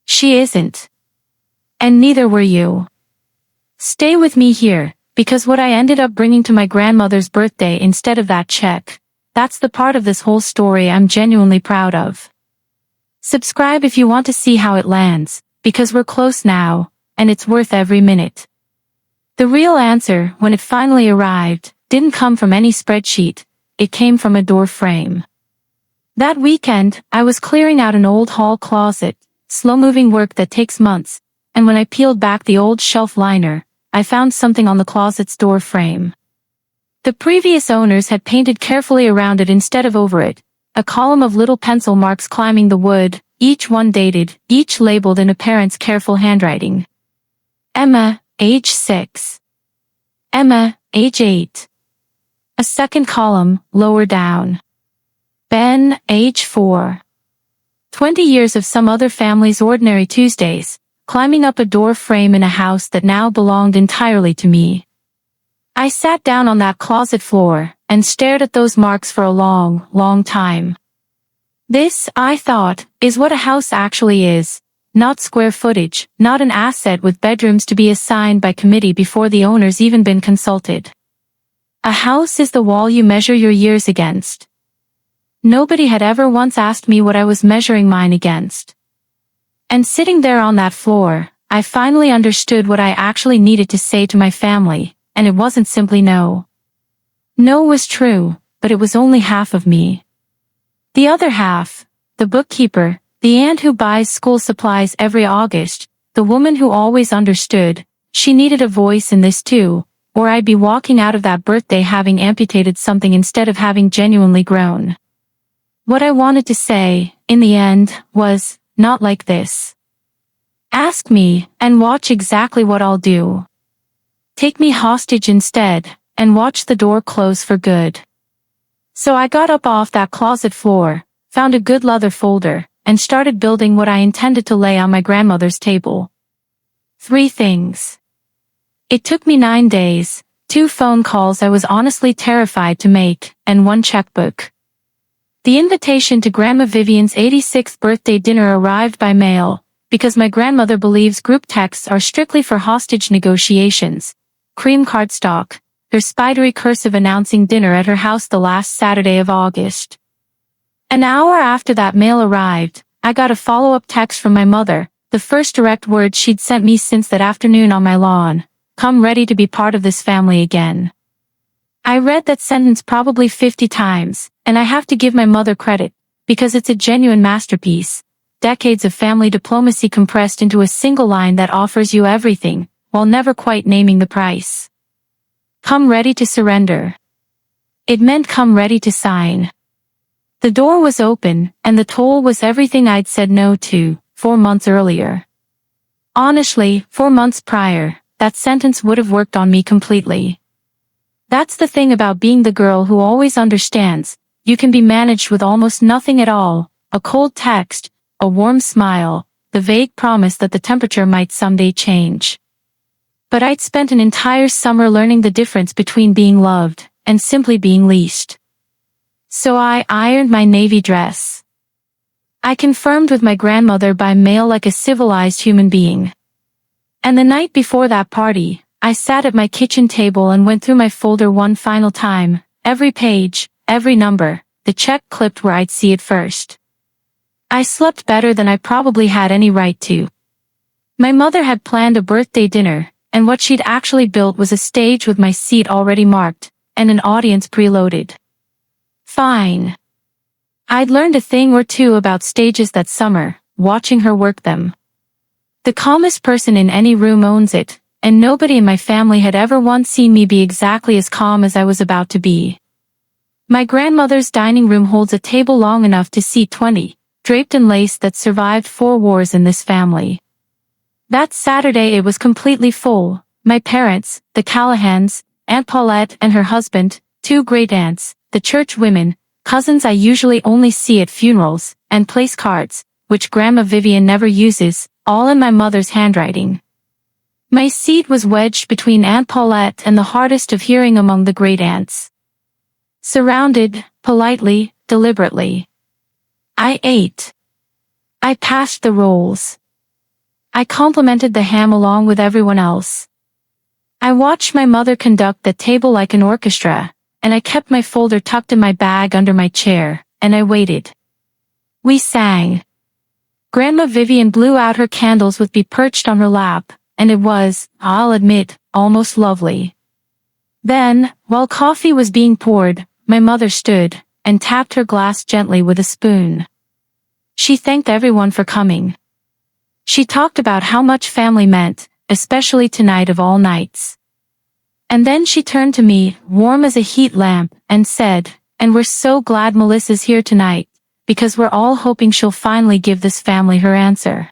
She isn't. And neither were you. Stay with me here, because what I ended up bringing to my grandmother's birthday instead of that check, that's the part of this whole story I'm genuinely proud of. Subscribe if you want to see how it lands, because we're close now, and it's worth every minute. The real answer, when it finally arrived, didn't come from any spreadsheet, it came from a door frame. That weekend, I was clearing out an old hall closet, slow-moving work that takes months, and when I peeled back the old shelf liner, I found something on the closet's door frame. The previous owners had painted carefully around it instead of over it, a column of little pencil marks climbing the wood, each one dated, each labeled in a parent's careful handwriting. Emma, age 6. Emma, age 8. A second column, lower down. Ben, age 4. 20 years of some other family's ordinary Tuesdays, climbing up a door frame in a house that now belonged entirely to me. I sat down on that closet floor, and stared at those marks for a long, long time. This, I thought, is what a house actually is. Not square footage, not an asset with bedrooms to be assigned by committee before the owner's even been consulted. A house is the wall you measure your years against. Nobody had ever once asked me what I was measuring mine against. And sitting there on that floor, I finally understood what I actually needed to say to my family, and it wasn't simply no. No was true, but it was only half of me. The other half, the bookkeeper, the aunt who buys school supplies every August, the woman who always understood, she needed a voice in this too, or I'd be walking out of that birthday having amputated something instead of having genuinely grown. What I wanted to say, in the end, was, not like this. Ask me, and watch exactly what I'll do. Take me hostage instead, and watch the door close for good. So I got up off that closet floor, found a good leather folder, and started building what I intended to lay on my grandmother's table. 3 things. It took me 9 days, 2 phone calls I was honestly terrified to make, and 1 checkbook. The invitation to Grandma Vivian's 86th birthday dinner arrived by mail, because my grandmother believes group texts are strictly for hostage negotiations. Cream cardstock, her spidery cursive announcing dinner at her house the last Saturday of August. An hour after that mail arrived, I got a follow-up text from my mother, the first direct words she'd sent me since that afternoon on my lawn. Come ready to be part of this family again. I read that sentence probably 50 times, and I have to give my mother credit, because it's a genuine masterpiece. Decades of family diplomacy compressed into a single line that offers you everything, while never quite naming the price. Come ready to surrender. It meant come ready to sign. The door was open, and the toll was everything I'd said no to, 4 months earlier. Honestly, 4 months prior, that sentence would have worked on me completely. That's the thing about being the girl who always understands. You can be managed with almost nothing at all, a cold text, a warm smile, the vague promise that the temperature might someday change. But I'd spent an entire summer learning the difference between being loved and simply being leashed. So I ironed my navy dress. I confirmed with my grandmother by mail like a civilized human being. And the night before that party, I sat at my kitchen table and went through my folder one final time, every page, every number, the check clipped where I'd see it first. I slept better than I probably had any right to. My mother had planned a birthday dinner, and what she'd actually built was a stage with my seat already marked, and an audience preloaded. Fine. I'd learned a thing or two about stages that summer, watching her work them. The calmest person in any room owns it, and nobody in my family had ever once seen me be exactly as calm as I was about to be. My grandmother's dining room holds a table long enough to seat 20, draped in lace that survived 4 wars in this family. That Saturday it was completely full. My parents, the Callahans, Aunt Paulette and her husband, 2 great-aunts, the church women, cousins I usually only see at funerals, and place cards, which Grandma Vivian never uses, all in my mother's handwriting. My seat was wedged between Aunt Paulette and the hardest of hearing among the great-aunts. Surrounded, politely, deliberately. I ate. I passed the rolls. I complimented the ham along with everyone else. I watched my mother conduct the table like an orchestra, and I kept my folder tucked in my bag under my chair, and I waited. We sang. Grandma Vivian blew out her candles with me perched on her lap, and it was, I'll admit, almost lovely. Then, while coffee was being poured, my mother stood and tapped her glass gently with a spoon. She thanked everyone for coming. She talked about how much family meant, especially tonight of all nights. And then she turned to me, warm as a heat lamp, and said, "And we're so glad Melissa's here tonight, because we're all hoping she'll finally give this family her answer.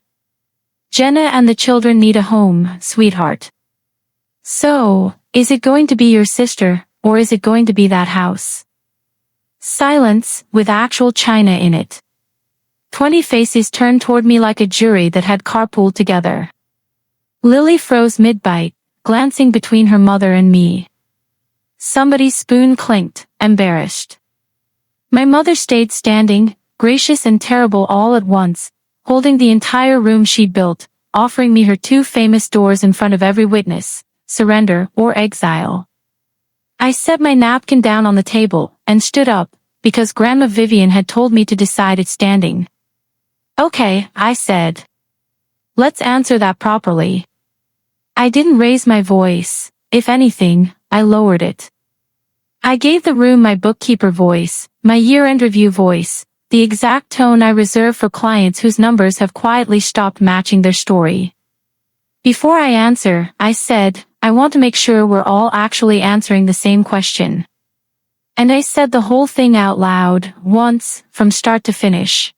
Jenna and the children need a home, sweetheart. So, is it going to be your sister, or is it going to be that house?" Silence, with actual china in it. 20 faces turned toward me like a jury that had carpooled together. Lily froze mid-bite, glancing between her mother and me. Somebody's spoon clinked, embarrassed. My mother stayed standing, gracious and terrible all at once, holding the entire room she'd built, offering me her 2 famous doors in front of every witness, surrender or exile. I set my napkin down on the table, and stood up, because Grandma Vivian had told me to decide it standing. "Okay," I said. "Let's answer that properly." I didn't raise my voice. If anything, I lowered it. I gave the room my bookkeeper voice, my year-end review voice, the exact tone I reserve for clients whose numbers have quietly stopped matching their story. Before I answer, I said, I want to make sure we're all actually answering the same question. And I said the whole thing out loud, once, from start to finish.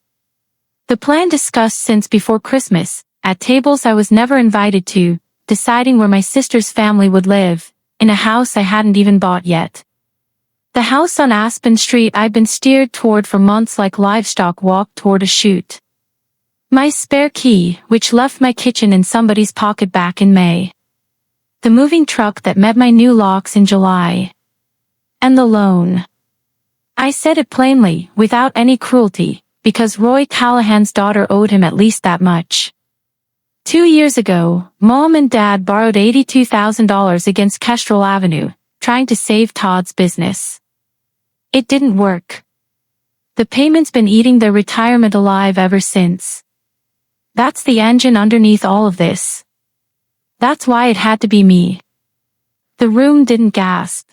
The plan discussed since before Christmas, at tables I was never invited to, deciding where my sister's family would live, in a house I hadn't even bought yet. The house on Aspen Street I'd been steered toward for months like livestock walked toward a chute. My spare key, which left my kitchen in somebody's pocket back in May. The moving truck that met my new locks in July. And the loan. I said it plainly, without any cruelty, because Roy Callahan's daughter owed him at least that much. 2 years ago, Mom and Dad borrowed $82,000 against Kestrel Avenue, trying to save Todd's business. It didn't work. The payment's been eating their retirement alive ever since. That's the engine underneath all of this. That's why it had to be me. The room didn't gasp.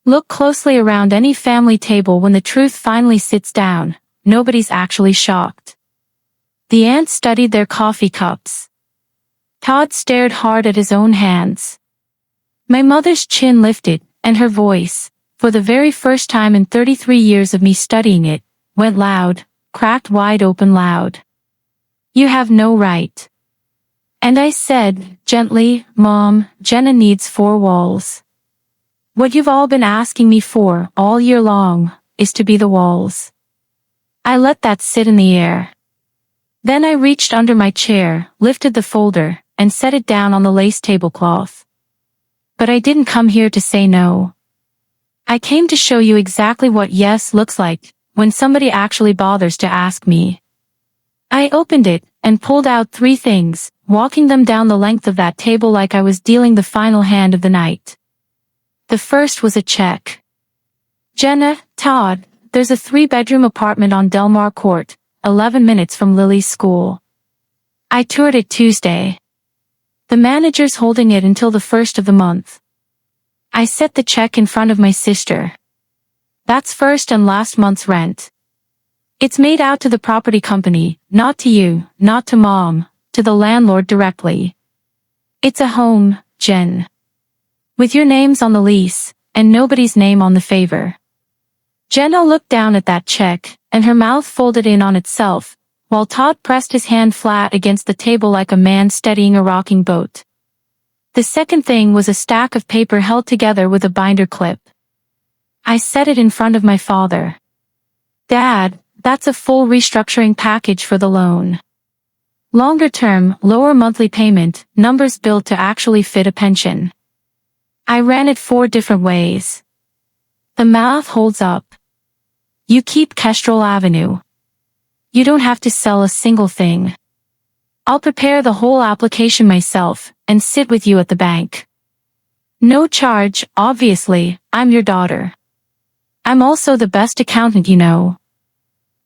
Look closely around any family table when the truth finally sits down. Nobody's actually shocked. The aunts studied their coffee cups. Todd stared hard at his own hands. My mother's chin lifted, and her voice, for the very first time in 33 years of me studying it, went loud, cracked wide open loud. You have no right. And I said, gently, Mom, Jenna needs 4 walls. What you've all been asking me for, all year long, is to be the walls. I let that sit in the air. Then I reached under my chair, lifted the folder, and set it down on the lace tablecloth. But I didn't come here to say no. I came to show you exactly what yes looks like, when somebody actually bothers to ask me. I opened it, and pulled out 3 things, walking them down the length of that table like I was dealing the final hand of the night. The first was a check. Jenna, Todd, there's a 3-bedroom apartment on Delmar Court, 11 minutes from Lily's school. I toured it Tuesday. The manager's holding it until the 1st of the month. I set the check in front of my sister. That's first and last month's rent. It's made out to the property company, not to you, not to Mom, to the landlord directly. It's a home, Jen. With your names on the lease, and nobody's name on the favor. Jenna looked down at that check, and her mouth folded in on itself, while Todd pressed his hand flat against the table like a man steadying a rocking boat. The second thing was a stack of paper held together with a binder clip. I set it in front of my father. Dad, that's a full restructuring package for the loan. Longer term, lower monthly payment, numbers built to actually fit a pension. I ran it 4 different ways. The math holds up. You keep Kestrel Avenue. You don't have to sell a single thing. I'll prepare the whole application myself, and sit with you at the bank. No charge, obviously, I'm your daughter. I'm also the best accountant you know.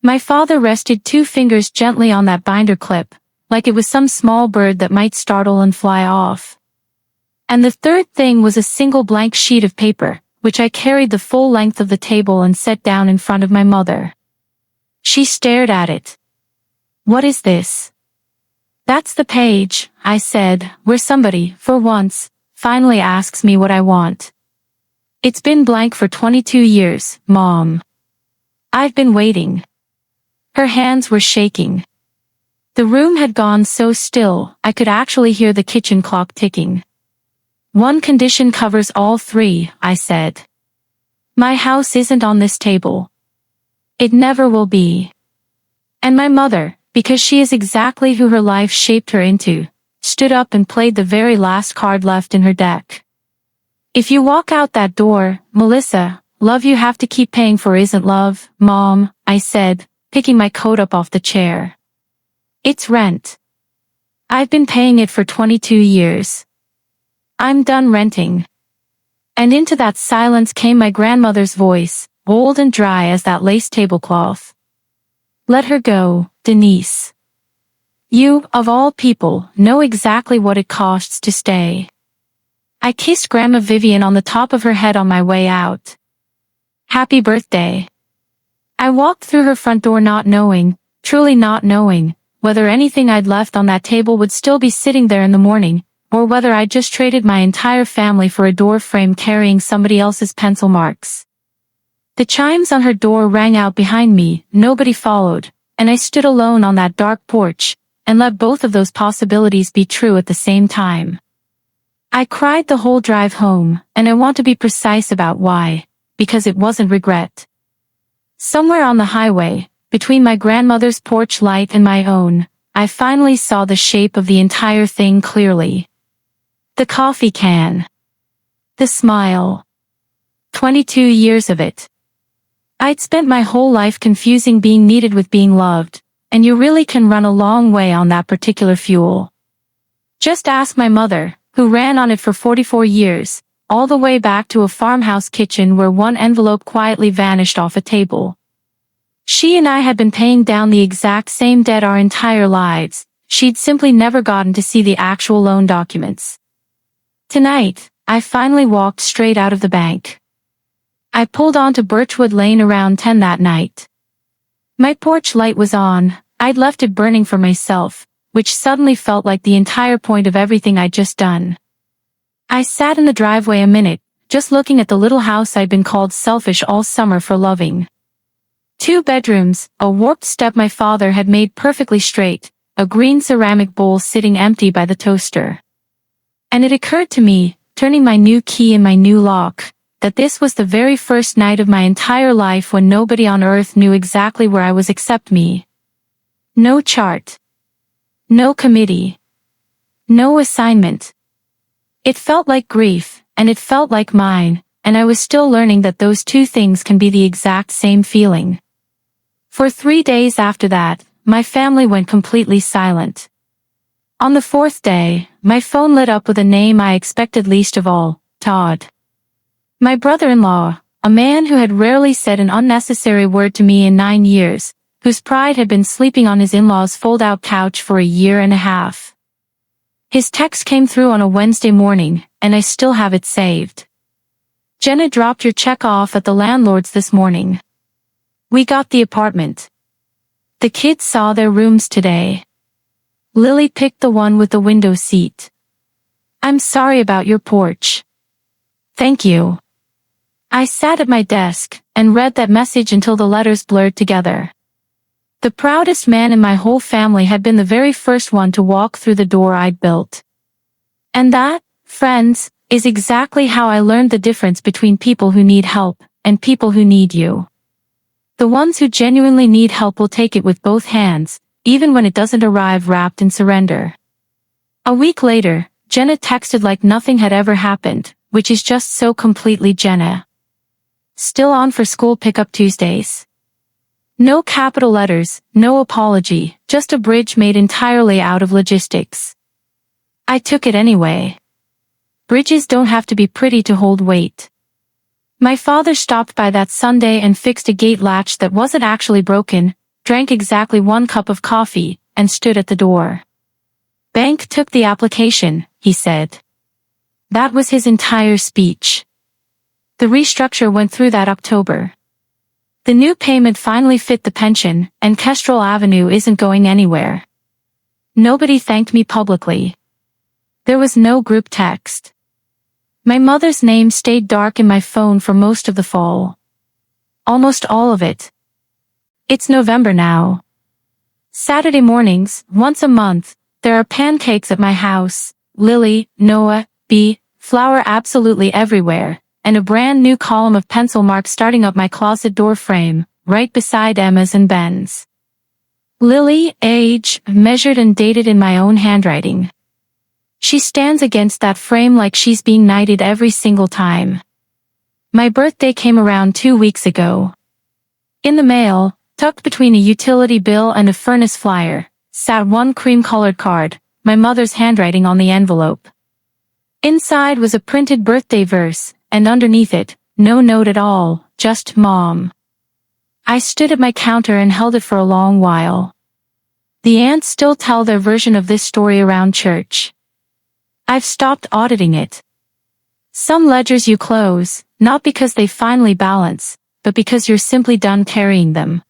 My father rested 2 fingers gently on that binder clip, like it was some small bird that might startle and fly off. And the third thing was a single blank sheet of paper, which I carried the full length of the table and set down in front of my mother. She stared at it. What is this? That's the page, I said, where somebody, for once, finally asks me what I want. It's been blank for 22 years, Mom. I've been waiting. Her hands were shaking. The room had gone so still, I could actually hear the kitchen clock ticking. 1 condition covers all 3, I said. My house isn't on this table. It never will be. And my mother, because she is exactly who her life shaped her into, stood up and played the very last card left in her deck. If you walk out that door, Melissa, love you have to keep paying for isn't love, Mom, I said, picking my coat up off the chair. It's rent. I've been paying it for 22 years. I'm done renting. And into that silence came my grandmother's voice, old and dry as that lace tablecloth. Let her go, Denise. You, of all people, know exactly what it costs to stay. I kissed Grandma Vivian on the top of her head on my way out. Happy birthday. I walked through her front door not knowing, truly not knowing, whether anything I'd left on that table would still be sitting there in the morning, or whether I'd just traded my entire family for a door frame carrying somebody else's pencil marks. The chimes on her door rang out behind me, nobody followed, and I stood alone on that dark porch, and let both of those possibilities be true at the same time. I cried the whole drive home, and I want to be precise about why, because it wasn't regret. Somewhere on the highway, between my grandmother's porch light and my own, I finally saw the shape of the entire thing clearly. The coffee can. The smile. 22 years of it. I'd spent my whole life confusing being needed with being loved, and you really can run a long way on that particular fuel. Just ask my mother, who ran on it for 44 years, all the way back to a farmhouse kitchen where one envelope quietly vanished off a table. She and I had been paying down the exact same debt our entire lives. She'd simply never gotten to see the actual loan documents. Tonight, I finally walked straight out of the bank. I pulled onto Birchwood Lane around 10 that night. My porch light was on. I'd left it burning for myself, which suddenly felt like the entire point of everything I'd just done. I sat in the driveway a minute, just looking at the little house I'd been called selfish all summer for loving. 2 bedrooms, a warped step my father had made perfectly straight, a green ceramic bowl sitting empty by the toaster. And it occurred to me, turning my new key in my new lock, that this was the very first night of my entire life when nobody on earth knew exactly where I was except me. No chart. No committee. No assignment. It felt like grief, and it felt like mine, and I was still learning that those two things can be the exact same feeling. For 3 days after that, my family went completely silent. On the 4th day, my phone lit up with a name I expected least of all, Todd. My brother-in-law, a man who had rarely said an unnecessary word to me in 9 years, whose pride had been sleeping on his in-laws' fold-out couch for a year and a half. His text came through on a Wednesday morning, and I still have it saved. Jenna dropped your check off at the landlord's this morning. We got the apartment. The kids saw their rooms today. Lily picked the one with the window seat. I'm sorry about your porch. Thank you. I sat at my desk and read that message until the letters blurred together. The proudest man in my whole family had been the very first one to walk through the door I'd built. And that, friends, is exactly how I learned the difference between people who need help and people who need you. The ones who genuinely need help will take it with both hands, even when it doesn't arrive wrapped in surrender. A week later, Jenna texted like nothing had ever happened, which is just so completely Jenna. Still on for school pickup Tuesdays. No capital letters, no apology, just a bridge made entirely out of logistics. I took it anyway. Bridges don't have to be pretty to hold weight. My father stopped by that Sunday and fixed a gate latch that wasn't actually broken, drank exactly 1 cup of coffee, and stood at the door. Bank took the application, he said. That was his entire speech. The restructure went through that October. The new payment finally fit the pension, and Kestrel Avenue isn't going anywhere. Nobody thanked me publicly. There was no group text. My mother's name stayed dark in my phone for most of the fall. Almost all of it. It's November now. Saturday mornings, once a month, there are pancakes at my house, Lily, Noah, B, flour absolutely everywhere, and a brand new column of pencil marks starting up my closet door frame, right beside Emma's and Ben's. Lily, age, measured and dated in my own handwriting. She stands against that frame like she's being knighted every single time. My birthday came around 2 weeks ago. In the mail, tucked between a utility bill and a furnace flyer, sat one cream-colored card, my mother's handwriting on the envelope. Inside was a printed birthday verse, and underneath it, no note at all, just Mom. I stood at my counter and held it for a long while. The aunts still tell their version of this story around church. I've stopped auditing it. Some ledgers you close, not because they finally balance, but because you're simply done carrying them.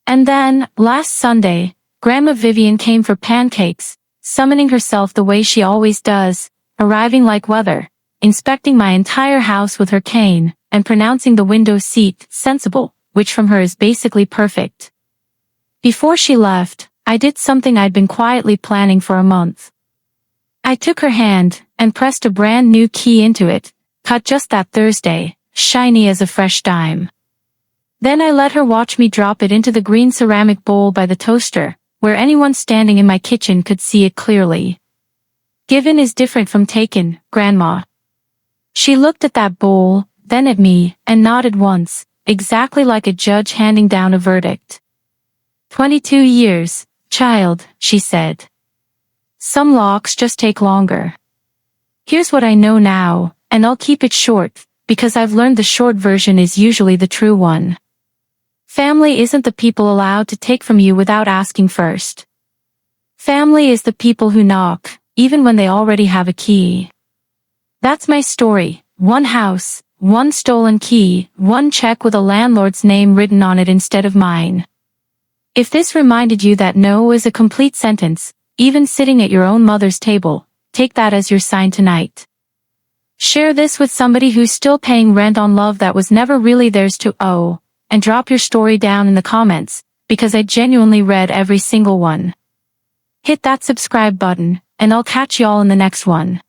And then, last Sunday, Grandma Vivian came for pancakes, summoning herself the way she always does, arriving like weather, inspecting my entire house with her cane, and pronouncing the window seat sensible, which from her is basically perfect. Before she left, I did something I'd been quietly planning for a month. I took her hand and pressed a brand new key into it, cut just that Thursday, shiny as a fresh dime. Then I let her watch me drop it into the green ceramic bowl by the toaster, where anyone standing in my kitchen could see it clearly. Given is different from taken, Grandma. She looked at that bowl, then at me, and nodded once, exactly like a judge handing down a verdict. 22 years, child, she said. Some locks just take longer. Here's what I know now, and I'll keep it short, because I've learned the short version is usually the true one. Family isn't the people allowed to take from you without asking first. Family is the people who knock, even when they already have a key. That's my story. One house, one stolen key, one check with a landlord's name written on it instead of mine. If this reminded you that no is a complete sentence, even sitting at your own mother's table, take that as your sign tonight. Share this with somebody who's still paying rent on love that was never really theirs to owe, and drop your story down in the comments, because I genuinely read every single one. Hit that subscribe button, and I'll catch y'all in the next one.